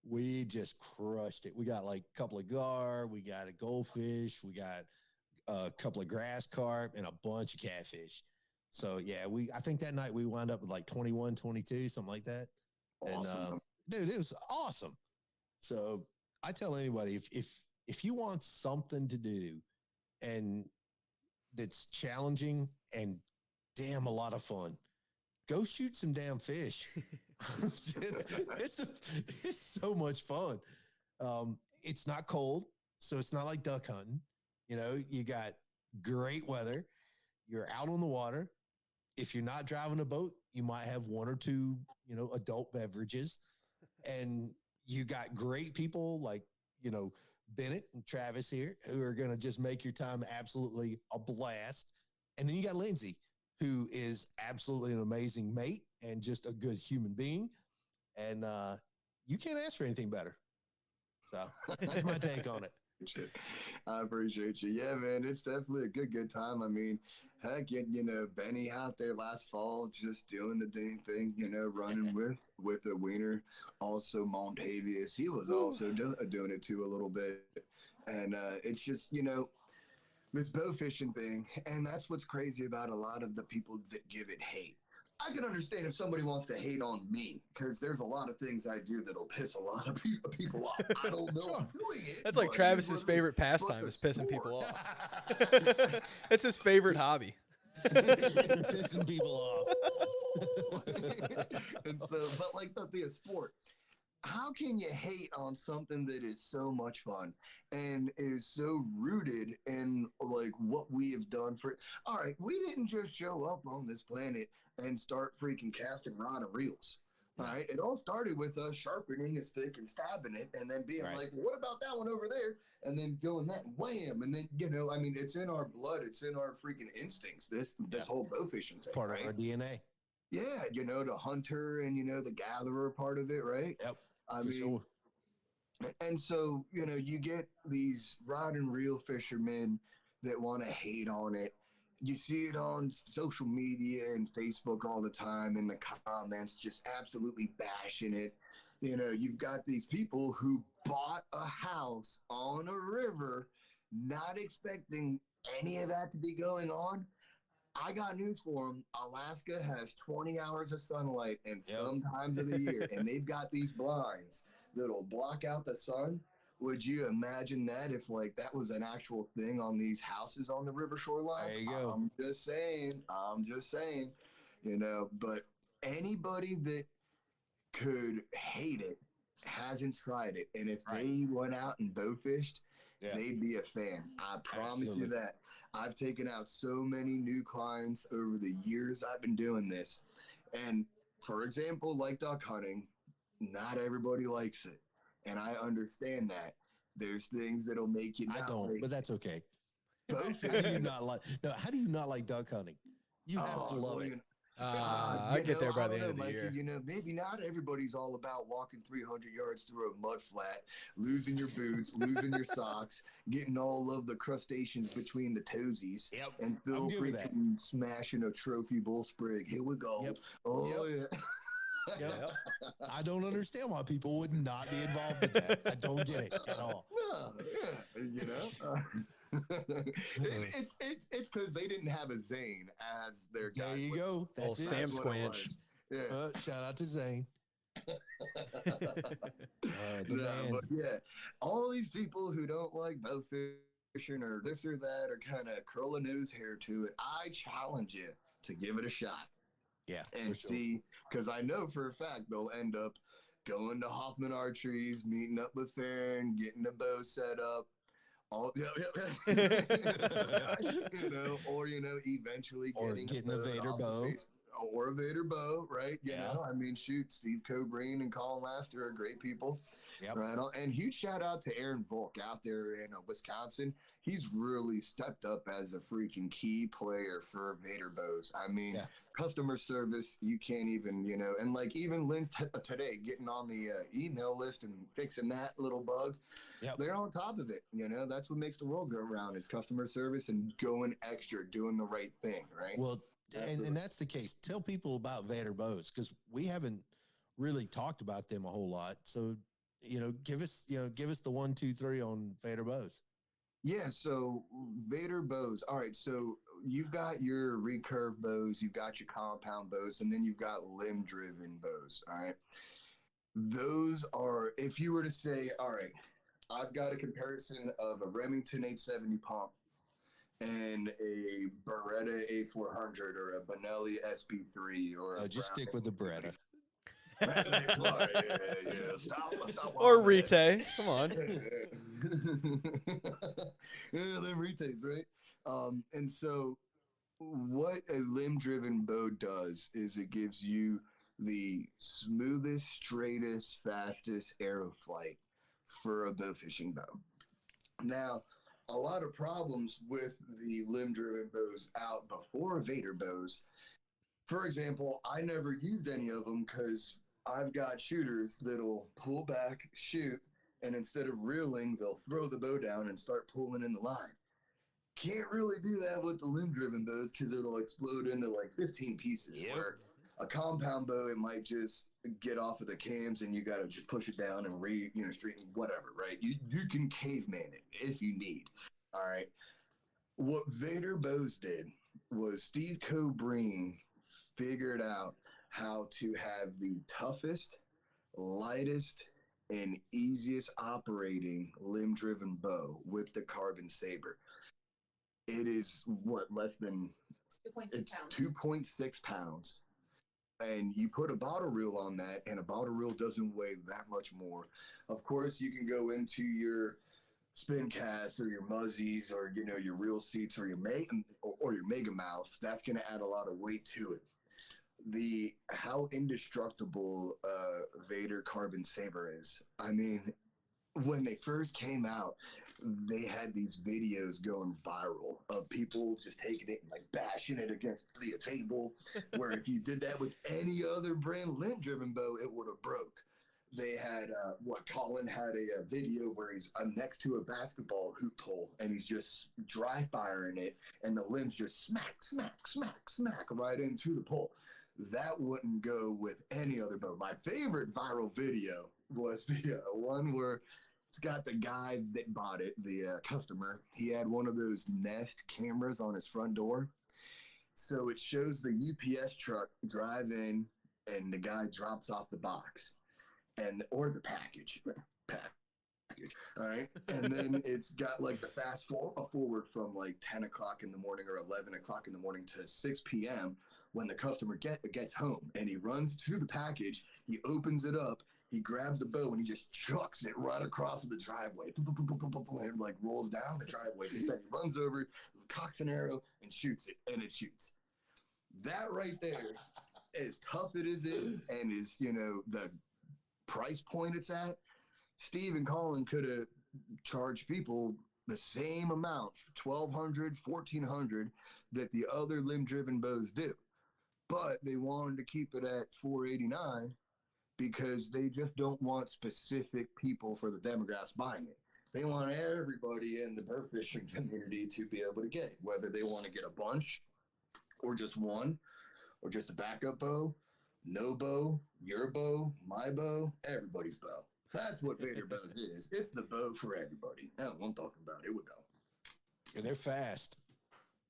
we just crushed it. We got like a couple of gar, we got a goldfish, we got a couple of grass carp, and a bunch of catfish. So, yeah, I think that night we wound up with like 21, 22, something like that.
Awesome.
And, dude, it was awesome. So I tell anybody, if you want something to do and that's challenging and damn a lot of fun, go shoot some damn fish. It's so much fun. It's not cold, so it's not like duck hunting. You got great weather. You're out on the water. If you're not driving a boat, you might have one or two, adult beverages. And you got great people like, Bennett and Travis here who are going to just make your time absolutely a blast. And then you got Lindsay, who is absolutely an amazing mate and just a good human being. And you can't ask for anything better. So that's my take on it.
I appreciate you. Yeah, man, it's definitely a good time. I mean, heck, Benny out there last fall just doing the dang thing, running with a wiener. Also, Montavious, he was also doing it too a little bit. And it's just, this bow fishing thing. And that's what's crazy about a lot of the people that give it hate. I can understand if somebody wants to hate on me because there's a lot of things I do that'll piss a lot of people off. I don't know I'm doing it.
That's like Travis's favorite pastime is pissing people off. It's his favorite hobby.
Pissing people off.
And so, but like the sport, how can you hate on something that is so much fun and is so rooted in like what we have done for it? All right, we didn't just show up on this planet and start freaking casting rod and reels. All right, it all started with us sharpening a stick and stabbing it and then being like, what about that one over there? And then going that wham. And then, it's in our blood. It's in our freaking instincts. This whole bow fishing thing.
It's part of our DNA.
Yeah, the hunter and, the gatherer part of it, right?
Yep.
I mean, sure. And so, you get these rod and reel fishermen that want to hate on it. You see it on social media and Facebook all the time in the comments, just absolutely bashing it. You've got these people who bought a house on a river, not expecting any of that to be going on. I got news for them. Alaska has 20 hours of sunlight and some times of the year, and they've got these blinds that'll block out the sun. Would you imagine that if that was an actual thing on these houses on the river shorelines?
There you go.
I'm just saying, but anybody that could hate it hasn't tried it. And if they went out and bow fished, they'd be a fan. I promise you that. I've taken out so many new clients over the years I've been doing this. And for example, like duck hunting, not everybody likes it. And I understand that. There's things that'll make you not like
but that's okay.
bow
How do you not like duck hunting? You have to love it.
I get there by the end of the year.
You know, maybe not everybody's all about walking 300 yards through a mud flat, losing your boots, losing your socks, getting all of the crustaceans between the toesies, and still freaking smashing a trophy bull sprig. Here we go. Oh, yeah.
Yep. I don't understand why people would not be involved in that. I don't get it at all.
No, yeah, you know, it's because they didn't have a Zane as their guy.
There you go. That's it.
Sam Squinch.
Yeah.
Shout out to Zane.
But yeah, all these people who don't like bowfishing or this or that or kind of curl a nose hair to it, I challenge you to give it a shot.
Yeah,
and see, because I know for a fact they'll end up going to Hoffman Archeries, meeting up with Farron, getting a bow set up, all you know, or eventually
getting a Vader bow.
Or a Vader bow, right? You know, I mean, shoot, Steve Cobreen and Colin Laster are great people. Right on. And huge shout out to Aaron Volk out there in Wisconsin. He's really stepped up as a freaking key player for Vader bows. I mean, customer service, you can't even, you know, and like even Lynn's today getting on the email list and fixing that little bug. They're on top of it. You know, that's what makes the world go around is customer service and going extra, doing the right thing, right?
Well, and that's the case. Tell people about Vader bows because we haven't really talked about them a whole lot. So, you know, give us the 1, 2, 3 on Vader bows.
Yeah. So Vader bows. All right. So you've got your recurve bows, you've got your compound bows, and then you've got limb driven bows. All right. Those are, if you were to say, all right, I've got a comparison of a Remington 870 pump and a Beretta A400 or a Benelli SB3 or
just stick with the Beretta.
Stop
or Rite. Come on.
Yeah, them Rites, right? And so what a limb-driven bow does is it gives you the smoothest, straightest, fastest arrow flight for a bow fishing bow. Now, a lot of problems with the limb-driven bows out before Vader bows. For example, I never used any of them because I've got shooters that'll pull back, shoot, and instead of reeling, they'll throw the bow down and start pulling in the line. Can't really do that with the limb-driven bows because it'll explode into like 15 pieces. Where a compound bow, it might just get off of the cams and you got to just push it down and straighten whatever, right? You can caveman it if you need. All right. What Vader bows did was Steve Cobreen figured out how to have the toughest, lightest, and easiest operating limb-driven bow with the carbon saber. It is less than 2.6 pounds. And you put a bottle reel on that, and a bottle reel doesn't weigh that much more. Of course, you can go into your spin casts or your muzzies or your reel seats or your mega mouse. That's going to add a lot of weight to it. How indestructible Vader carbon saber is. I mean, when they first came out, they had these videos going viral of people just taking it and like bashing it against the table, where if you did that with any other brand limb-driven bow, it would have broke. They had Colin had a video where he's next to a basketball hoop pole and he's just dry firing it, and the limbs just smack, smack, smack, smack right into the pole. That wouldn't go with any other bow. My favorite viral video was the one where it's got the guy that bought it, the customer. He had one of those Nest cameras on his front door. So it shows the UPS truck drive in and the guy drops off the box or the package. All right. And then it's got like the fast forward from like 10 o'clock in the morning or 11 o'clock in the morning to 6 p.m. when the customer gets home, and he runs to the package. He opens it up. He grabs the bow and he just chucks it right across the driveway. And like rolls down the driveway. Then he runs over, cocks an arrow, and shoots it. And it shoots. That right there, as tough it is, and is, the price point it's at, Steve and Colin could have charged people the same amount, $1,200, $1,400, that the other limb-driven bows do. but they wanted to keep it at $489 because they just don't want specific people for the demographics buying it. They want everybody in the bow fishing community to be able to get it, whether they want to get a bunch or just one or just a backup bow, no bow, your bow, my bow, everybody's bow. That's what Vader Bows is. It's the bow for everybody. That's what I'm talking about. Here we go.
Yeah, they're fast.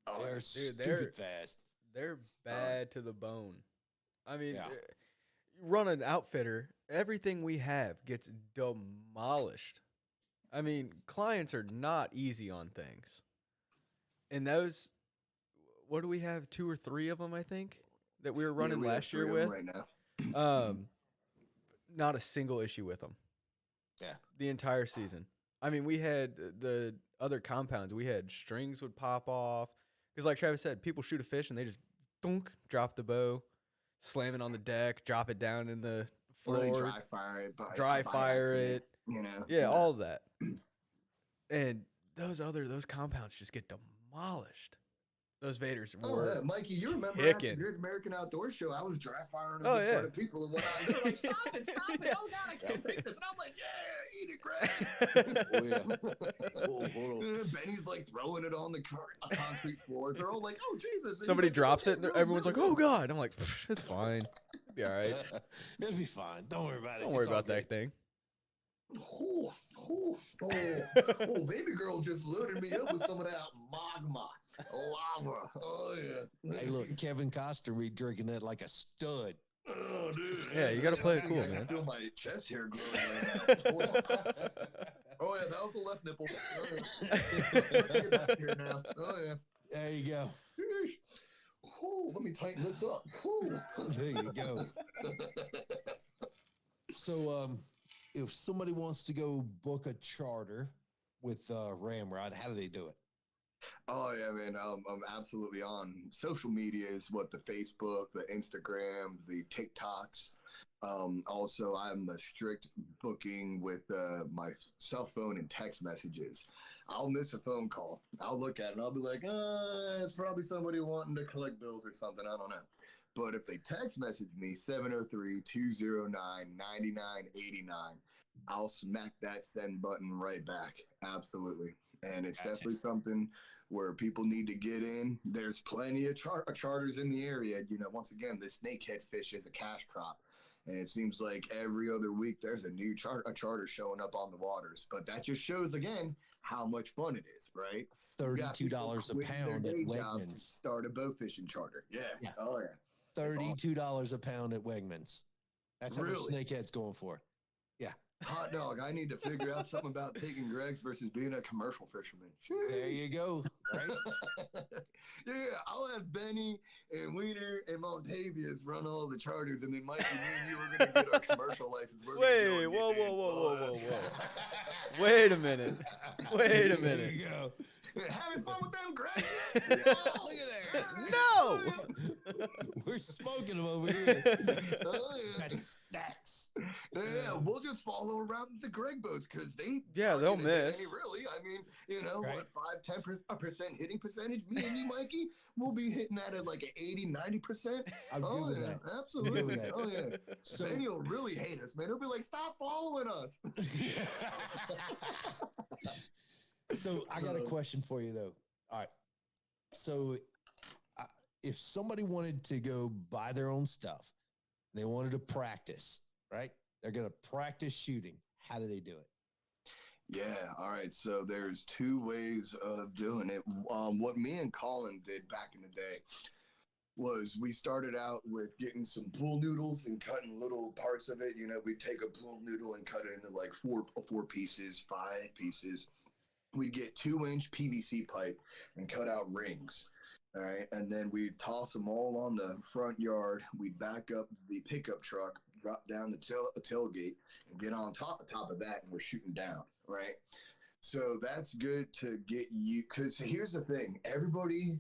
Oh,
They're
Dude,
stupid fast.
They're bad to the bone. I mean,
Yeah.
run an outfitter, everything we have gets demolished. I mean, clients are not easy on things. And those, what do we have? 2 or 3 of them, I think, that we were running
we have
last year
3 of
with.
them right now.
Not a single issue with them.
Yeah.
The entire season. I mean, we had the other compounds. We had strings would pop off. Because like Travis said, people shoot a fish and they just dunk, drop the bow, slam it on the deck, drop it down in the
Or they
floor,
dry fire it.
dry
by
fire
accident,
it.
You know?
Yeah, all of that. And those compounds just get demolished. Those Vaders
Oh,
were.
yeah. Mikey, you remember
kicking.
after Good American Outdoor Show, I was dry firing
Oh,
in
yeah.
front of people and whatnot. They're like, stop it. Oh, God, I can't take this. And I'm like, yeah, eat it, Greg.
Oh, yeah. Hold on.
Benny's like throwing it on the concrete floor. They're all like, oh, Jesus. And
Somebody
he's like,
drops
"Okay,
it, and
no,
everyone's
no,
like,
no."
"Oh God!" I'm like, "It's fine, it'll be all right.
It'll be fine. Don't worry about it.
Don't worry
It's all
about that
good.
thing."
Oh, baby girl just loaded me up with some of that magma lava. Oh, yeah.
Hey, look, Kevin Costner be drinking that like a stud.
Oh, dude.
Yeah, you gotta play it cool,
I can
man.
feel my chest hair growing right now. Hold on. Oh, yeah, that was the left nipple. Oh, yeah. Let me get back here now. Oh, yeah.
There you go.
Ooh, let me tighten this up. Ooh.
There you go. So, if somebody wants to go book a charter with RAMROD, how do they do it?
Oh yeah, man. I'm absolutely on social media is what the Facebook, the Instagram, the TikToks. Also, I'm a strict booking with my cell phone and text messages. I'll miss a phone call. I'll look at it and I'll be like, it's probably somebody wanting to collect bills or something. I don't know. But if they text message me 703-209-9989, I'll smack that send button right back. Absolutely. And it's
Gotcha.
definitely something where people need to get in. There's plenty of charters in the area. You know, once again, the snakehead fish is a cash crop. And it seems like every other week there's a new charter showing up on the waters. But that just shows, again, how much fun it is, right? You got people
$32 a
quitting their
pound at
day jobs to
Wegmans.
start a bow fishing charter. Yeah.
Yeah.
Oh, yeah.
$32 a pound at Wegmans. That's how much
Really?
snakehead's going for.
Hot dog. I need to figure out something about taking Greg's versus being a commercial fisherman.
There you go. Right?
Yeah, I'll have Benny and Wiener and Montavious run all the charters, and then Mikey, me and you are going to get our commercial license. We're gonna
Wait,
go and
whoa,
get in.
whoa. Wait a minute. Wait a minute.
There you go.
Having fun with them, Greg?
Yeah, look at there.
No.
We're smoking them over here.
Oh, yeah.
Got stacks.
Yeah, we'll just follow around the Greg boats because they
Yeah, they'll
not gonna hit
miss.
any, really. I mean, you know,
Right.
what, 5-10% hitting percentage? Me and you, Mikey, we'll be hitting that at like an 80-90%.
I'm
Oh,
good with
yeah,
that.
absolutely.
with that.
Oh, yeah.
So,
Benny will really hate us, man. He'll be like, stop following us.
so I got a question for you though. All right. So if somebody wanted to go buy their own stuff, they wanted to practice, right? They're going to practice shooting. How do they do it?
Yeah, all right. So there's 2 ways of doing it. What me and Colin did back in the day was we started out with getting some pool noodles and cutting little parts of it. You know, we'd take a pool noodle and cut it into like 4 pieces, 5 pieces. We'd get 2-inch PVC pipe and cut out rings. All right. And then we'd toss them all on the front yard. We'd back up the pickup truck, drop down the tailgate, and get on top of that, and we're shooting down. Right. So that's good to get you. Because here's the thing. Everybody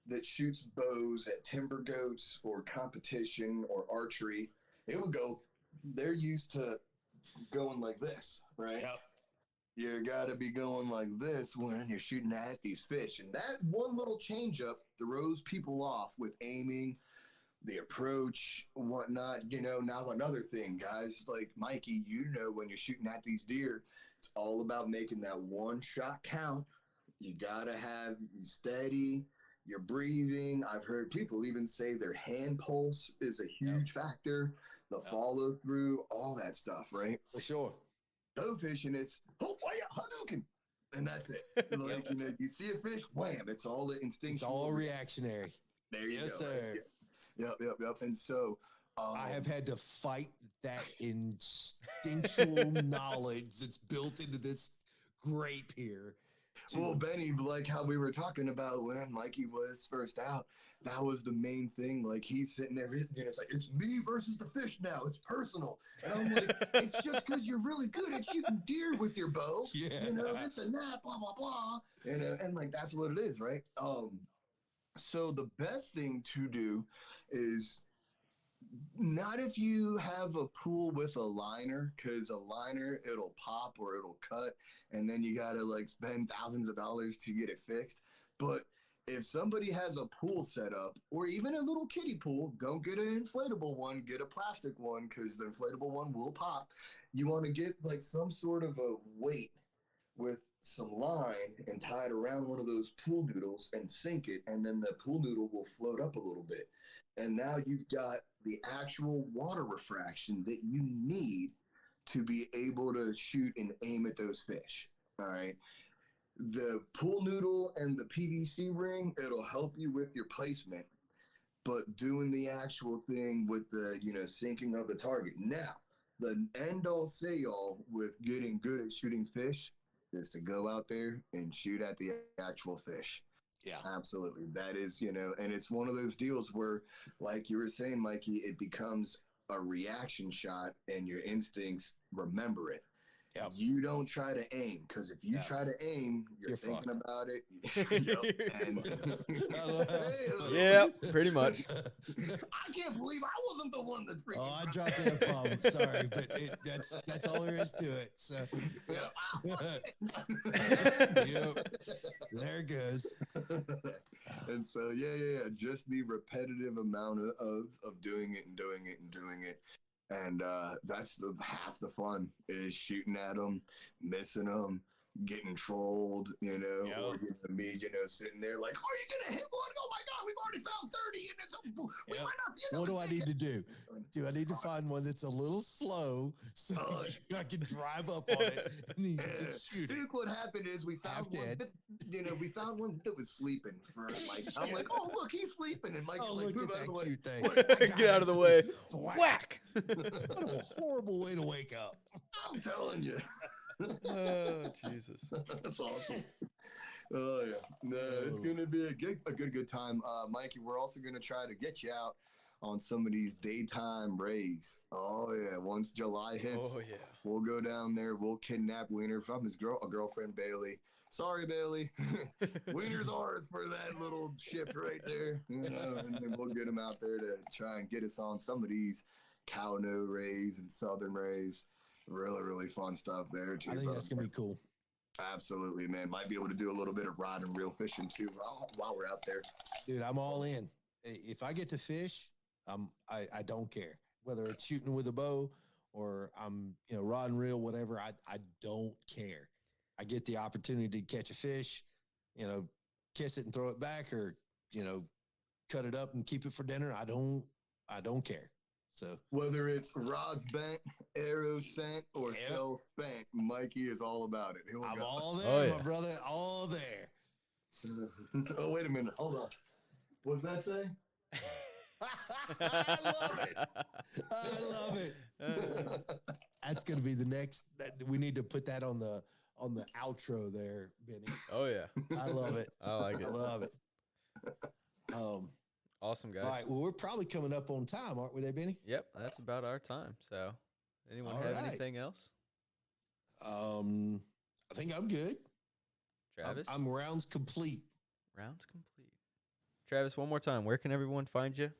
that shoots bows at timber goats or competition or archery, they're used to going like this. Right.
Yep.
You got to be going like this when you're shooting at these fish. And that one little change up throws people off with aiming, the approach, whatnot. Now another thing, guys, like Mikey, when you're shooting at these deer, it's all about making that one shot count. You gotta have you steady, you're breathing. I've heard people even say their hand pulse is a huge factor, the follow through, all that stuff, right?
For sure.
Bow fishing, it's Hadouken, and that's it. Like, you see a fish, wham, it's all the instinctual.
It's all reactionary.
There you go.
Yes, sir.
Yep. And so
I have had to fight that instinctual knowledge that's built into this grape here.
Well, Benny, like how we were talking about when Mikey was first out, that was the main thing. Like, he's sitting there, it's like, it's me versus the fish now. It's personal. And I'm like, it's just because you're really good at shooting deer with your bow.
Yeah.
This and that, blah, blah, blah. And like, that's what it is, right? So the best thing to do is not if you have a pool with a liner, because a liner, it'll pop or it'll cut, and then you got to like spend thousands of dollars to get it fixed. But if somebody has a pool set up, or even a little kiddie pool, don't get an inflatable one, get a plastic one, because the inflatable one will pop. You want to get like some sort of a weight with some line and tie it around one of those pool noodles and sink it, and then the pool noodle will float up a little bit. And now you've got the actual water refraction that you need to be able to shoot and aim at those fish. All right. The pool noodle and the PVC ring, it'll help you with your placement, but doing the actual thing with the, sinking of the target. Now, the end all say all with getting good at shooting fish is to go out there and shoot at the actual fish.
Yeah,
absolutely. That is, and it's one of those deals where, like you were saying, Mikey, it becomes a reaction shot and your instincts remember it. Yep. You don't try to aim, because if you try to aim, you're thinking fucked about it.
Yeah, pretty much.
I can't believe I wasn't the one that freaking.
Oh, I dropped the F-bomb. Sorry, but that's all there is to it. So, yep. There it goes.
And so, yeah. Just the repetitive amount of doing it and doing it and doing it. And that's half the fun is shooting at them, missing them, getting trolled, or me, sitting there like, are you going to hit one? Oh my God, we've already found 30 and we might not see another.
What do I need to do? Do I need to find one that's a little slow so I can drive up on it and shoot it?
What happened is we found one that was sleeping for like, I'm like, oh, look, he's sleeping. And Mike's like, move out of the way.
Get out of the way. Whack.
What a horrible way to wake up.
I'm telling you.
Oh, Jesus.
That's awesome. Oh, yeah. No, it's going to be a good time. Mikey, we're also going to try to get you out on some of these daytime rays. Oh, yeah. Once July hits, we'll go down there. We'll kidnap Wiener from his girlfriend, Bailey. Sorry, Bailey. Wiener's ours for that little shift right there. And then we'll get him out there to try and get us on some of these Cowno rays and Southern rays. Really, really fun stuff there, too.
I think that's going to be cool.
Absolutely, man. Might be able to do a little bit of rod and reel fishing, too, while we're out there.
Dude, I'm all in. If I get to fish, I don't care. Whether it's shooting with a bow or I'm, rod and reel, whatever, I don't care. I get the opportunity to catch a fish, kiss it and throw it back, or, cut it up and keep it for dinner. I don't care. So
whether it's rods bent, arrows sent, or shell spent, Mikey is all about it.
I'm all there, my brother, all there.
Oh, wait a minute. Hold on. What's that say?
I love it. That's going to be the next. We need to put that on the outro there, Benny.
Oh, yeah.
I love it.
I like it.
I love it.
Awesome, guys.
All right. Well, we're probably coming up on time, aren't we, there, Benny?
Yep, that's about our time. So, anyone have anything else?
I think I'm good.
Travis?
I'm rounds complete.
Rounds complete. Travis, one more time. Where can everyone find you?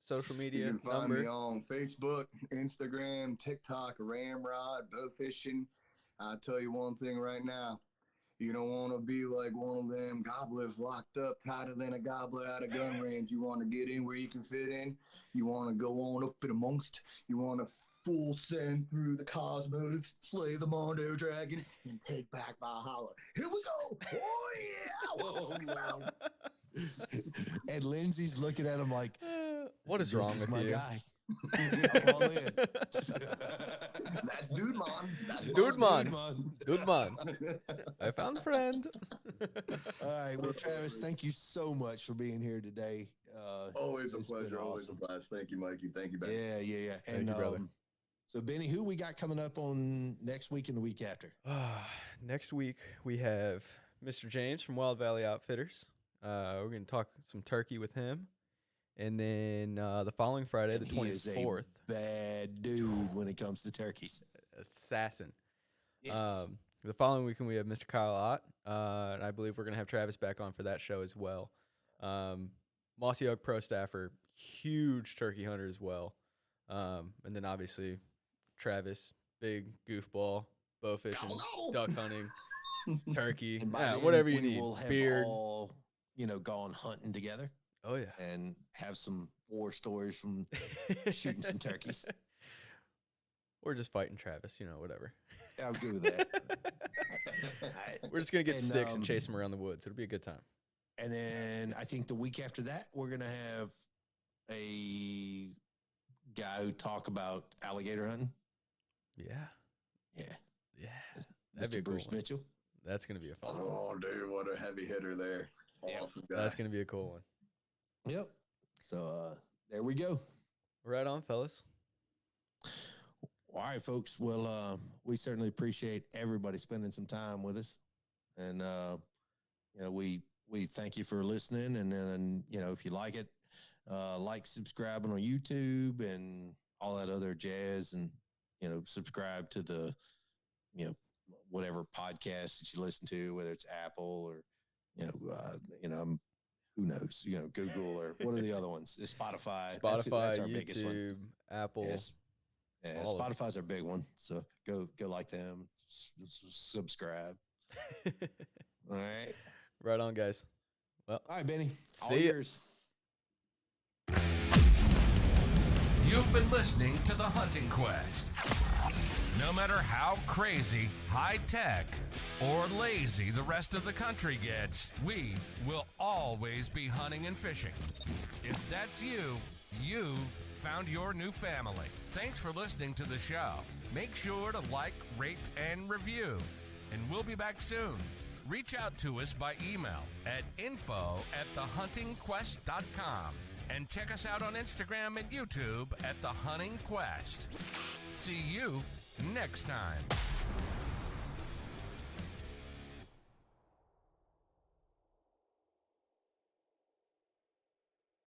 Social media,
you can find me on Facebook, Instagram, TikTok, RAMROD, bowfishing. I'll tell you one thing right now. You don't want to be like one of them gobblers locked up tighter than a gobbler at a gun range. You want to get in where you can fit in. You want to go on up in amongst. You want to full send through the cosmos, slay the Mondo dragon, and take back Valhalla. Here we go. Oh, yeah. Whoa,
And Lindsay's looking at him like,
What is wrong with
my
you?
guy. I'm all in.
That's Dude Mon. That's
Dude Mon.
Man.
Good man. I found a friend.
All right. Well, Travis, thank you so much for being here today.
Always a
It's been
pleasure. Always a
awesome.
blast. Thank you, Mikey. Thank you, Ben.
Yeah.
Thank
And
you, brother.
so, Benny, who we got coming up on next week and the week after?
Next week, we have Mr. James from Wild Valley Outfitters. We're going to talk some turkey with him. And then the following Friday, the
And he is a
24th,
bad dude when it comes to turkeys.
assassin.
Yes.
The following weekend, we have Mr. Kyle Ott. And I believe we're going to have Travis back on for that show as well. Mossy Oak Pro staffer, huge turkey hunter as well. And then obviously Travis, big goofball, bow fishing, duck hunting, turkey,
And by
yeah,
then,
whatever you
we
need.
will have
Beard.
all, gone hunting together
Oh yeah.
and have some war stories from shooting some turkeys.
Or just fighting Travis, whatever.
Yeah, I'm good with that.
We're just gonna get
And,
sticks and chase him around the woods. It'll be a good time.
And then I think the week after that, we're going to have a guy who talk about alligator hunting.
Yeah.
Yeah.
Yeah. That'd be a
Mr.
cool
Bruce
one.
Mitchell.
That's gonna be a fun one.
Oh, dude, what a heavy hitter there.
Yeah.
Awesome guy.
That's gonna be a cool one.
Yep. So there we go.
Right on, fellas.
All right, folks. Well, we certainly appreciate everybody spending some time with us. And, we thank you for listening. And then, if you like it, like, subscribing on YouTube and all that other jazz, and, subscribe to the, whatever podcast that you listen to, whether it's Apple or, who knows, Google, or what are the other ones? It's Spotify.
Spotify,
That's our biggest one.
YouTube, Apple.
Yes. Yeah,
all of it.
Spotify's our big one. So go like them. Subscribe. All right.
Right on, guys. Well,
All right, Benny. All
See ya.
yours.
You've been listening to the Hunting Quest. No matter how crazy, high-tech, or lazy the rest of the country gets, we will always be hunting and fishing. If that's you, you've found your new family. Thanks for listening to the show. Make sure to like, rate, and review. And we'll be back soon. Reach out to us by email at info@thehuntingquest.com. And check us out on Instagram and YouTube at The Hunting Quest. See you next time.